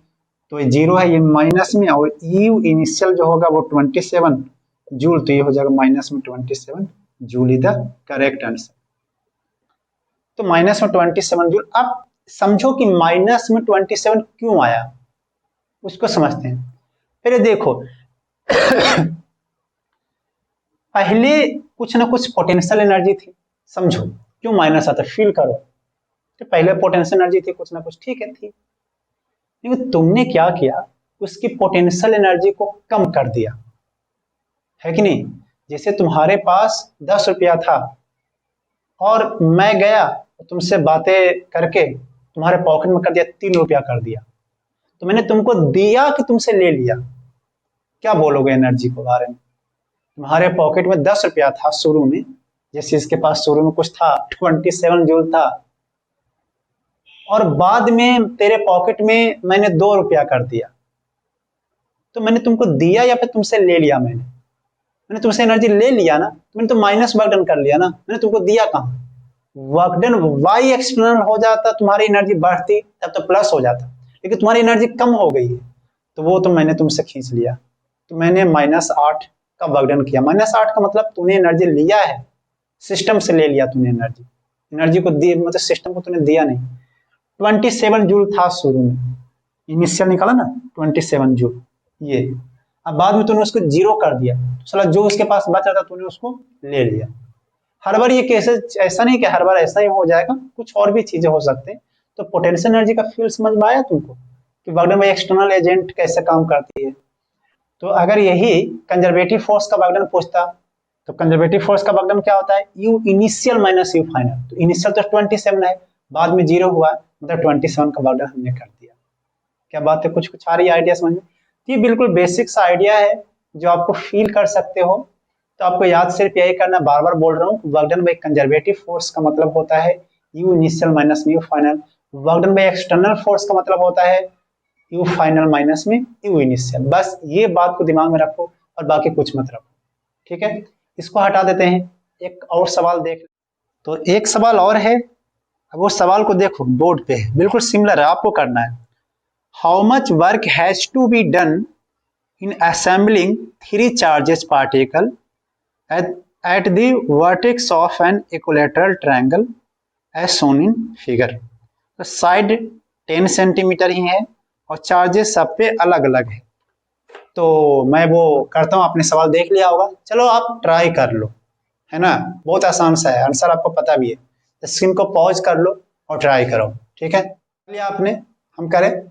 तो ये जीरो है, ये माइनस में, और यू इनिशियल जो होगा वो 27 जूल, तो ये हो जाएगा माइनस में 27 joule is the correct answer. तो माइनस में 27 जूल। अब समझो कि माइनस में 27 क्यों आया, उसको समझते हैं। पहले देखो पहले कुछ ना कुछ पोटेंशियल एनर्जी थी, समझो क्यों माइनस आता, फील करो। तो पहले पोटेंशियल एनर्जी थी कुछ ना कुछ, ठीक है थी, लेकिन तुमने क्या किया, उसकी पोटेंशियल एनर्जी को कम कर दिया, है कि नहीं। जैसे तुम्हारे पास 10 रुपया था और मैं गया तुमसे बातें करके तुम्हारे पॉकेट में कर दिया 3 रुपया कर दिया, तो मैंने तुमको दिया कि तुमसे ले लिया, क्या बोलोगे एनर्जी के बारे में। तुम्हारे पॉकेट में 10 रुपया था शुरू में, जैसे इसके पास शुरू में कुछ था 27 जूल था, और बाद में तेरे पॉकेट में मैंने 2 रुपया कर दिया, तो मैंने तुमको दिया या फिर तुमसे ले लिया। मैंने तुमसे एनर्जी ले लिया ना, तो मैंने तो माइनस वर्क डन कर लिया ना, मैंने तुमको दिया कहाँ, वर्क डन वाई एक्सटर्नल हो जाता, तुम्हारी एनर्जी बढ़ती तब तो प्लस हो जाता, लेकिन तुम्हारी एनर्जी कम हो गई है तो वो तो मैंने तुमसे खींच लिया, तो मैंने -8 का वर्क डन किया। -8 का मतलब तूने एनर्जी लिया है, सिस्टम से ले लिया तूने एनर्जी, एनर्जी को दी मतलब सिस्टम को तूने दिया नहीं। 27 जूल था शुरू में, इनिशियल निकाला ना 27 जूल, ये अब बाद में तूने उसको जीरो कर दिया, तो साला जो उसके पास बच रहा था तूने उसको ले लिया। हर बार ये केसेस ऐसा नहीं कि हर बार ऐसा ही हो जाएगा, कुछ और भी चीजें हो सकते हैं। तो पोटेंशियल एनर्जी का फील्ड समझ में आया तुमको कि work done by external agent कैसे काम करती है। तो अगर यही कंजर्वेटिव फोर्स का वर्क डन पूछता, तो कंजर्वेटिव फोर्स का वर्क डन क्या होता है, you initial minus you final. तो इनिशियल तो 27 है, बाद में जीरो हुआ, मतलब 27 का वर्क डन हमने कर दिया। क्या बात है, कुछ आ रही है आइडिया समझ में। ये बिल्कुल बेसिक सा आइडिया है जो आपको फील कर सकते हो। तो आपको याद सिर्फ यही करना, बार बार बोल रहा हूँ, work done by conservative force का मतलब होता है यू इनिशियल माइनस में U final, work done by external force का मतलब होता है यू फाइनल माइनस में यू इनिशियल। बस ये बात को दिमाग में रखो और बाकी कुछ मत रखो, ठीक है। इसको हटा देते हैं, एक और सवाल देख। तो एक सवाल और है, वो सवाल को देखो बोर्ड पे बिल्कुल सिमिलर है, आपको करना है। How much work has to be done in assembling 3 charges particle at the vertex of an equilateral triangle as shown in figure। तो साइड 10 सेंटीमीटर ही है और चार्जेस सब पे अलग अलग है। तो मैं वो करता हूँ, आपने सवाल देख लिया होगा, चलो आप ट्राई कर लो, है ना, बहुत आसान सा है, आंसर आपको पता भी है। स्क्रीन को पॉज कर लो और ट्राई करो, ठीक है। चलिए आपने हम करें,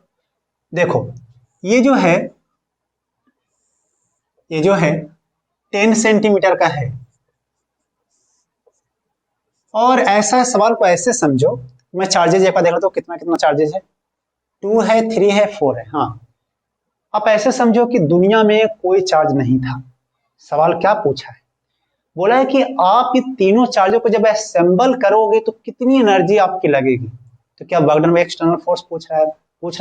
देखो ये जो है 10 सेंटीमीटर का है, और ऐसा सवाल को ऐसे समझो, मैं चार्जेज एक बार देख लेता हूँ कितना कितना चार्जेज है, 2 है 3 है 4 है। हाँ, आप ऐसे समझो कि दुनिया में कोई चार्ज नहीं था। सवाल क्या पूछा है, बोला है कि आप ये तीनों चार्जों को जब असेंबल करोगे तो कितनी एनर्जी आपकी लगेगी। तो क्या work done by external force पूछ रहा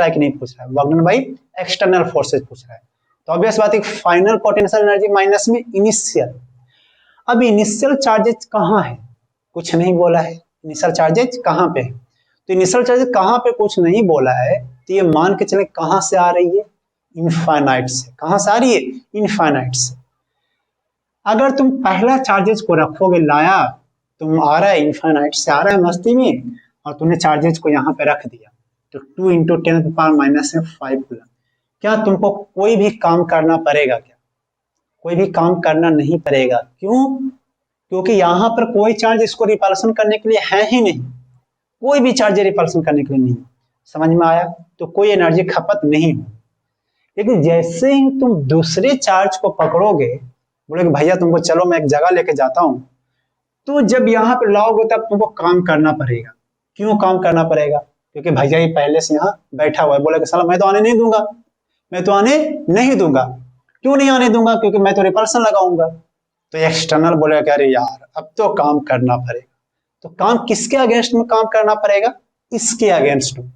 है कि नहीं पूछ रहा है, work done by external forces पूछ रहा है। तो ऑब्वियस बात है, फाइनल पोटेंशियल एनर्जी माइनस में इनिशियल। अब इनिशियल चार्जेज कहाँ है, कुछ नहीं बोला है, इनिशियल चार्जेज कहाँ पे है। तो इनिशियल चार्जेज कहाँ पे कुछ नहीं बोला है, तो ये मान के चले कहाँ से आ रही है, इनफाइनाइट से। कहाँ से आ रही है, इनफाइनाइट से। अगर तुम पहला चार्जेज को रखोगे, लाया तुम आ रहा है इनफाइनाइट से, आ रहा है मस्ती में, और तुमने चार्जेज को यहाँ पे रख दिया, तो 2 × 10⁻⁵ कूलम। क्या तुमको कोई भी काम करना पड़ेगा, क्या कोई भी काम करना नहीं पड़ेगा। क्यों, क्योंकि यहाँ पर कोई चार्ज इसको रिपल्सन करने के लिए है ही नहीं, कोई भी चार्ज रिपल्सन करने के लिए नहीं। समझ में आया, तो कोई एनर्जी खपत नहीं हो। लेकिन जैसे ही तुम दूसरे चार्ज को पकड़ोगे, बोलोगे भैया तुमको चलो मैं एक जगह लेके जाता हूँ, तो जब यहाँ पे लाओगे तब तुमको काम करना पड़ेगा। क्यों काम करना पड़ेगा, क्योंकि भैया ही पहले से यहाँ बैठा हुआ है, बोलेगा साला मैं तो आने नहीं दूंगा, मैं तो आने नहीं दूंगा। क्यों नहीं आने दूंगा, क्योंकि मैं तो रिपल्सन लगाऊंगा। तो एक्सटर्नल बोलेगा अरे यार अब तो काम करना पड़ेगा। तो काम किसके अगेंस्ट में काम करना पड़ेगा, इसके अगेंस्ट में।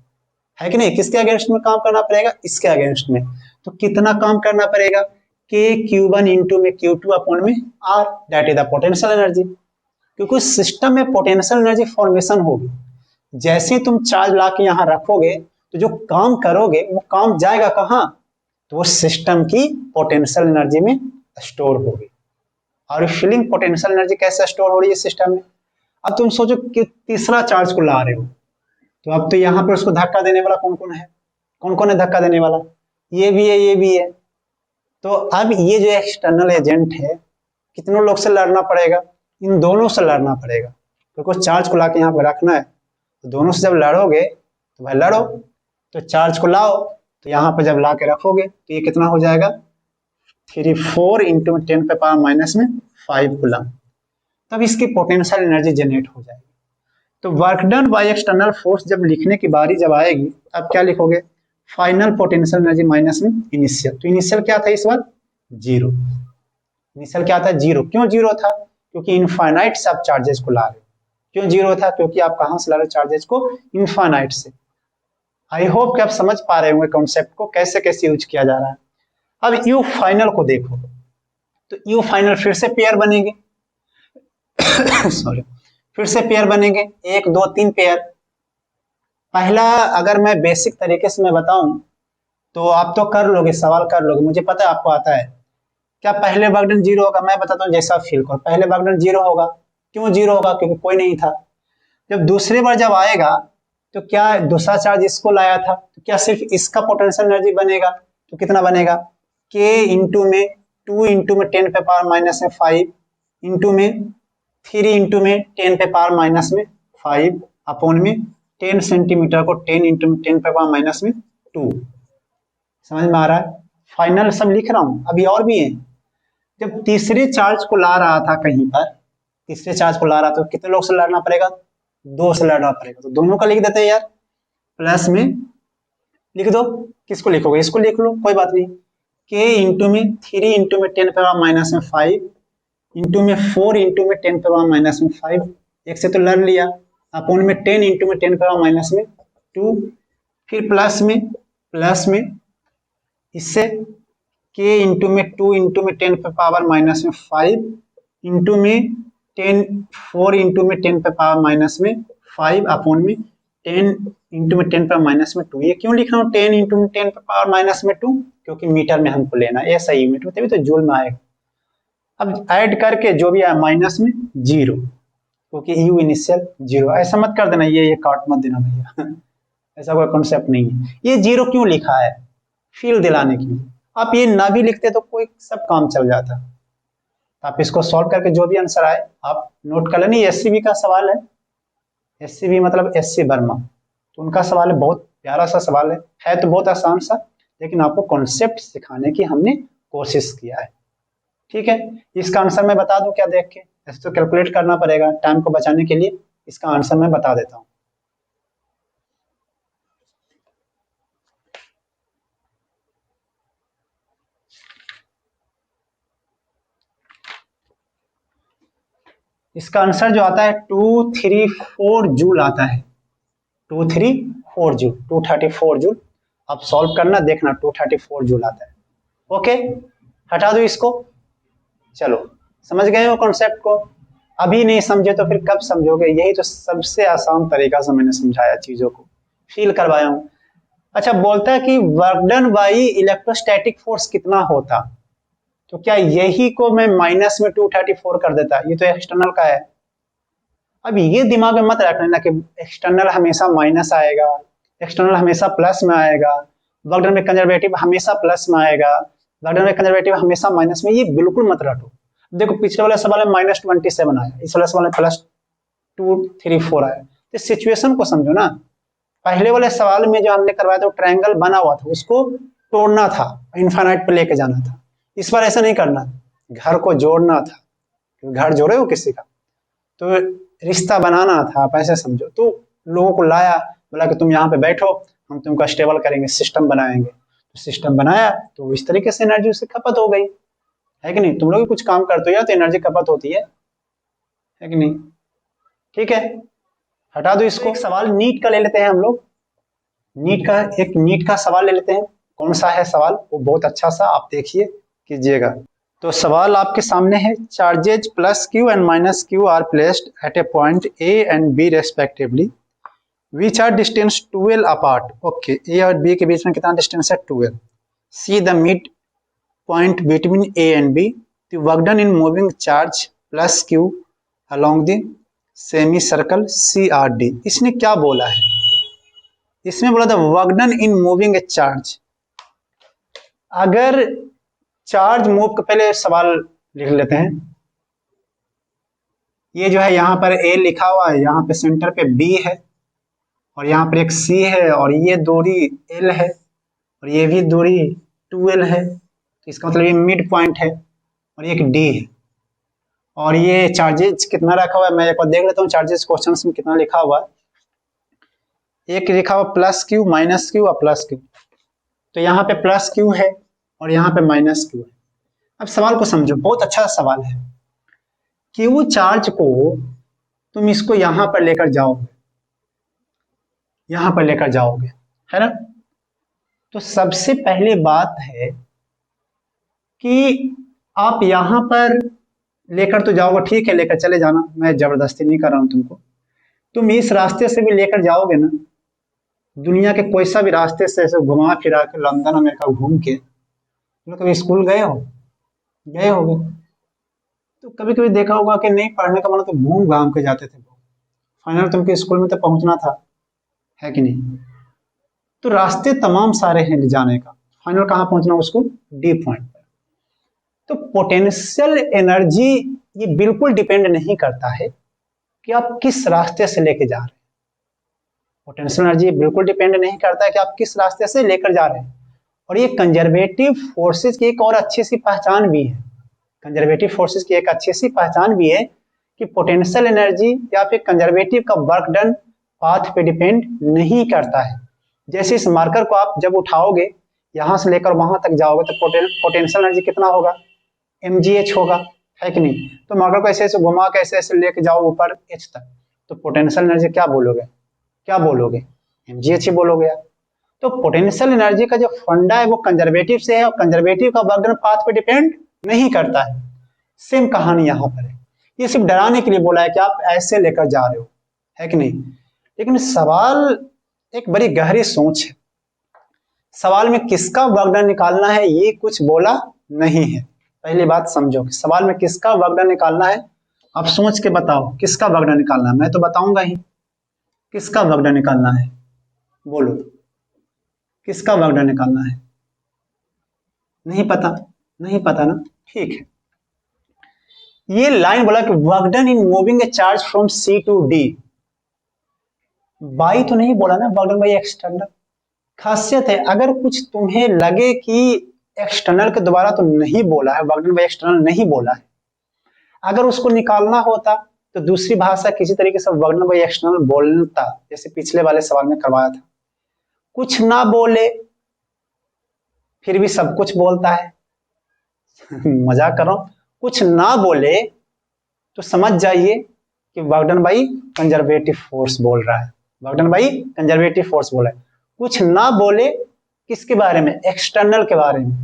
है कि नहीं? किसके अगेंस्ट में काम करना पड़ेगा? इसके अगेंस्ट में। तो कितना काम करना पड़ेगा? के Q1 इंटू में Q2 अपॉन में R, that is the potential energy. क्योंकि उस सिस्टम में पोटेंशियल एनर्जी फॉर्मेशन होगी। जैसे तुम चार्ज ला के यहाँ रखोगे तो जो काम करोगे वो काम जाएगा कहाँ? तो वो सिस्टम की पोटेंशियल एनर्जी में स्टोर होगी। और फीलिंग पोटेंशियल एनर्जी कैसे स्टोर हो रही है सिस्टम में? अब तुम सोचो कि तीसरा चार्ज को ला रहे हो, तो अब तो यहाँ पर उसको धक्का देने वाला कौन कौन है? कौन कौन है धक्का देने वाला? ये भी है, ये भी है। तो अब ये जो एक्सटर्नल एजेंट है, कितनों लोग से लड़ना पड़ेगा? इन दोनों से लड़ना पड़ेगा, क्योंकि तो चार्ज को ला के यहाँ पर रखना है। तो दोनों से जब लड़ोगे तो भाई लड़ो, तो चार्ज को लाओ, तो यहाँ पर जब ला के रखोगे तो ये कितना हो जाएगा? 4 इंटू 10 पे पावर माइनस में 5 कूलम। तब इसकी पोटेंशियल एनर्जी जनरेट हो जाएगी। तो work done by external force जब लिखने की बारी जब आएगी, अब क्या लिखोगे? फाइनल पोटेंशियल एनर्जी माइनस में इनिशियल। तो इनिशियल क्या था इस बार? 0। इनिशियल क्या था? 0। क्यों 0 था? क्योंकि इनफाइनाइट से आप चार्जेस को ला रहे हो। क्यों 0 था? क्योंकि आप कहां से ला रहे हो चार्जेस को? इनफाइनाइट से। आई होप कि आप समझ पा रहे होंगे कॉन्सेप्ट को, कैसे कैसे यूज किया जा रहा है। अब यू फाइनल को देखो, तो यू फाइनल फिर से पेयर बनेंगे सॉरी, फिर से पेयर बनेंगे, 1 2 3 पेयर। पहला अगर मैं बेसिक तरीके से मैं बताऊं तो आप तो कर लोगे, सवाल कर लोगे, मुझे पता है आपको आता है। क्या पहले वर्क डन 0 होगा? मैं बताता हूँ जैसा फील करो। पहले वर्क डन 0 होगा। क्यों 0 होगा? क्योंकि कोई नहीं था। जब दूसरी बार जब आएगा तो क्या दूसरा चार्ज इसको लाया था, तो क्या सिर्फ इसका पोटेंशियल एनर्जी बनेगा? तो कितना बनेगा? के इंटू में 2 इंटू में 10 पे पावर माइनस में 5 इंटू में 3 इंटू में 10 पे पावर माइनस में 5 अपॉन में 10 सेंटीमीटर को 10 इंटू में 10 पे पावर माइनस में 2। समझ में आ रहा है? फाइनल सब लिख रहा हूं, अभी और भी है। जब तीसरे चार्ज को ला रहा था कहीं पर, तीसरे चार्ज को ला रहा था तो कितने लोग से लड़ना पड़ेगा? 2 से लड़ना पड़ेगा। तो दोनों का लिख देते हैं यार, प्लस में लिख दो। किसको लिखोगे? इसको लिख लो, कोई बात नहीं। के इंटू में 3 इंटू में 10 पे पावर माइनस में 5 इंटू में 4 इंटू में 10 पे पावर माइनस में 5, एक से तो लड़ लिया, अपॉन में 10 इंटू में 10 पे पावर माइनस में 2, फिर प्लस में इससे के इंटू में 2 इंटू में 10 पे पावर माइनस में 5 इंटू में 4 इंटू में 10 पे पावर माइनस में 5 अपॉन में 10 इंटू में 10 पे माइनस में 2। ये क्यों लिख रहा हूँ 10 इंटू में 10 पे पावर माइनस में 2? क्योंकि मीटर में हमको लेना है, ऐसा यूनिट में, तभी तो जूल में आएगा। अब ऐड करके जो भी आया माइनस में 0, क्योंकि यू इनिशियल 0। ऐसा मत कर देना, ये काट मत देना भैया ऐसा कोई कॉन्सेप्ट नहीं है। ये 0 क्यों लिखा है? फील दिलाने के लिए। आप ये ना भी लिखते तो कोई सब काम चल जाता। आप इसको सॉल्व करके जो भी आंसर आए आप नोट कर लेना। एससीबी का सवाल है, एससीबी मतलब एससी वर्मा, तो उनका सवाल है, बहुत प्यारा सा सवाल है तो बहुत आसान सा, लेकिन आपको कॉन्सेप्ट सिखाने की हमने कोशिश किया है। ठीक है, इसका आंसर मैं बता दूं क्या देख के? ऐसे तो कैलकुलेट करना पड़ेगा, टाइम को बचाने के लिए इसका आंसर मैं बता देता हूँ। इसका आंसर जो आता है 234 जूल आता है। 234 जूल, 234 जूल। अब सॉल्व करना, देखना 234 जूल आता है। ओके, हटा दो इसको। चलो, समझ गए हो कॉन्सेप्ट को? अभी नहीं समझे तो फिर कब समझोगे? यही तो सबसे आसान तरीका से मैंने समझाया, चीजों को फील करवाया हूं। अच्छा, बोलता है कि work done by electrostatic force कितना होता, तो क्या यही को मैं माइनस में 234 कर देता? ये तो एक्सटर्नल का है। अब ये दिमाग में मत रखना कि एक्सटर्नल हमेशा माइनस आएगा, एक्सटर्नल हमेशा प्लस में आएगा, वर्क डन में कंजर्वेटिव हमेशा प्लस में आएगा, वर्क डन में कंजर्वेटिव हमेशा माइनस में। ये बिल्कुल मत रटो। देखो पिछले वाले सवाल में -27 आया, इस वाले सवाल में +234 आया। तो सिचुएशन को समझो ना। पहले वाले सवाल में जो हमने करवाया था ट्रायंगल बना हुआ था, उसको तोड़ना था, इनफाइनाइट पे लेके जाना था। इस बार ऐसा नहीं करना, घर को जोड़ना था। घर जोड़े हो किसी का तो रिश्ता बनाना था, आप ऐसे समझो। तो लोगों को लाया, बोला कि तुम यहाँ पे बैठो, हम तुमको स्टेबल करेंगे, सिस्टम बनाएंगे। तो सिस्टम बनाया तो इस तरीके से एनर्जी उससे खपत हो गई, है कि नहीं? तुम लोग कुछ काम करते हो या तो एनर्जी खपत होती है कि नहीं? ठीक है, हटा दो इसको। एक सवाल नीट का ले लेते हैं हम लोग। नीट का सवाल ले लेते हैं। कौन सा है सवाल, वो बहुत अच्छा सा आप देखिए कीजिएगा। तो सवाल आपके सामने है, charges plus q and minus q are placed at a point A and B respectively, which are distance 12 apart. Okay, A और बी के बीच में कितना डिस्टेंस है, 12। See the mid point between A and B, the work done in moving charge plus q along the semi circle C R D. इसने क्या बोला है, इसमें बोला था work done in moving a charge. अगर चार्ज मूव के पहले सवाल लिख लेते हैं। ये जो है यहाँ पर ए लिखा हुआ है, यहाँ पे सेंटर पे बी है और यहाँ पर एक सी है और ये दूरी एल है और ये भी दूरी 2l है। तो इसका मतलब ये मिड पॉइंट है और ये एक डी है और ये चार्जेस कितना रखा हुआ है, मैं एक बार देख लेता हूँ चार्जेस क्वेश्चन में कितना लिखा हुआ है। एक लिखा हुआ प्लस क्यू माइनस क्यू और प्लस क्यू, तो यहाँ पे प्लस क्यू है और यहाँ पे माइनस क्यू है। अब सवाल को समझो, बहुत अच्छा सवाल है। क्यू चार्ज को तुम इसको यहां पर लेकर जाओगे, यहां पर लेकर जाओगे, है ना। तो सबसे पहले बात है कि आप यहां पर लेकर तो जाओगे, ठीक है लेकर चले जाना, मैं जबरदस्ती नहीं कर रहा हूं तुमको। तुम इस रास्ते से भी लेकर जाओगे ना, दुनिया के कोई सा भी रास्ते से ऐसे घुमा फिरा के लंदन अमेरिका घूम के, तुम कभी स्कूल गए होगे तो कभी कभी देखा होगा कि नहीं पढ़ने का मन तो घूम घाम के जाते थे। फाइनल तुमके स्कूल में तो पहुंचना था, है कि नहीं। तो रास्ते तमाम सारे हैं जाने का, फाइनल कहाँ पहुंचना उसको, डी पॉइंट पर। तो पोटेंशियल एनर्जी ये बिल्कुल डिपेंड नहीं करता है कि आप किस रास्ते से लेके जा रहे हैं। पोटेंशियल एनर्जी बिल्कुल डिपेंड नहीं करता है कि आप किस रास्ते से लेकर जा रहे हैं। और ये कंजर्वेटिव फोर्सेस की एक और अच्छी सी पहचान भी है, कंजर्वेटिव फोर्सेस की एक अच्छी सी पहचान भी है कि पोटेंशियल एनर्जी या फिर कंजर्वेटिव का वर्क डन पाथ पे डिपेंड नहीं करता है। जैसे इस मार्कर को आप जब उठाओगे यहां से लेकर वहां तक जाओगे तो पोटेंशियल एनर्जी कितना होगा, mgh होगा, है कि नहीं। तो मार्कर को ऐसे ऐसे घुमा के ऐसे ऐसे लेके जाओ ऊपर h तक, तो पोटेंशियल एनर्जी क्या बोलोगे, mgh ही बोलोगे यार। तो पोटेंशियल एनर्जी का जो फंडा है वो कंजर्वेटिव से है और कंजर्वेटिव का वर्क डन पाथ पे डिपेंड नहीं करता है। सेम कहानी यहाँ पर है, ये सिर्फ डराने के लिए बोला है कि आप ऐसे लेकर जा रहे हो, है कि नहीं। लेकिन सवाल एक बड़ी गहरी सोच है, सवाल में किसका वर्क डन निकालना है ये कुछ बोला नहीं है। पहली बात समझो कि सवाल में किसका वर्क डन निकालना है, आप सोच के बताओ किसका वर्क डन निकालना है। मैं तो बताऊंगा ही किसका वर्क डन निकालना है, बोलो किसका वर्क डन निकालना है। नहीं पता ना, ठीक है। ये लाइन बोला कि work done in moving a charge from C to D, by तो नहीं बोला ना, वर्क डन बाई एक्सटर्नल। खासियत है अगर कुछ तुम्हें लगे कि एक्सटर्नल के द्वारा तो नहीं बोला है, वर्क डन बाई एक्सटर्नल नहीं बोला है, अगर उसको निकालना होता तो दूसरी भाषा किसी तरीके से वर्क डन बाई एक्सटर्नल बोलता, जैसे पिछले वाले सवाल में करवाया था। कुछ ना बोले फिर भी सब कुछ बोलता है मजाक कर रहा हूं, कुछ ना बोले तो समझ जाइए कि work done by conservative force बोल रहा है, work done by conservative force बोल रहा है। कुछ ना बोले किसके बारे में, एक्सटर्नल के बारे में,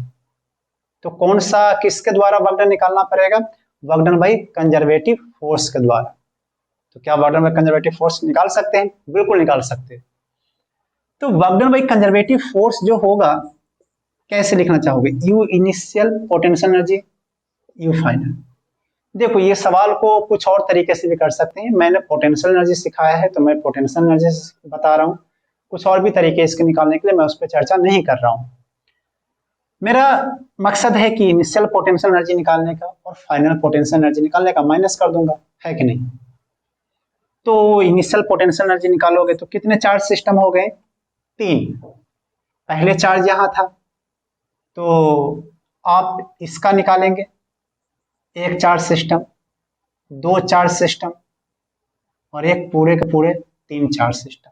तो कौन सा किसके द्वारा वर्क डन निकालना पड़ेगा, work done by conservative force के द्वारा। तो क्या work done by conservative force निकाल सकते हैं, बिल्कुल निकाल सकते हैं। तो work done by conservative force जो होगा कैसे लिखना चाहोगे, you initial potential energy you final. देखो ये सवाल को कुछ और तरीके से भी कर सकते हैं, मैंने पोटेंशियल एनर्जी सिखाया है तो मैं पोटेंशियल एनर्जी बता रहा हूँ, कुछ और भी तरीके इसके निकालने के लिए मैं उस पर चर्चा नहीं कर रहा हूँ। मेरा मकसद है कि इनिशियल पोटेंशियल एनर्जी निकालने का और फाइनल पोटेंशियल एनर्जी निकालने का, माइनस कर दूंगा, है कि नहीं। तो इनिशियल पोटेंशियल एनर्जी निकालोगे तो कितने चार्ज सिस्टम हो गए, 3। पहले चार्ज यहाँ था तो आप इसका निकालेंगे, 1 चार्ज सिस्टम, 2 चार्ज सिस्टम और एक पूरे के पूरे 3 चार्ज सिस्टम।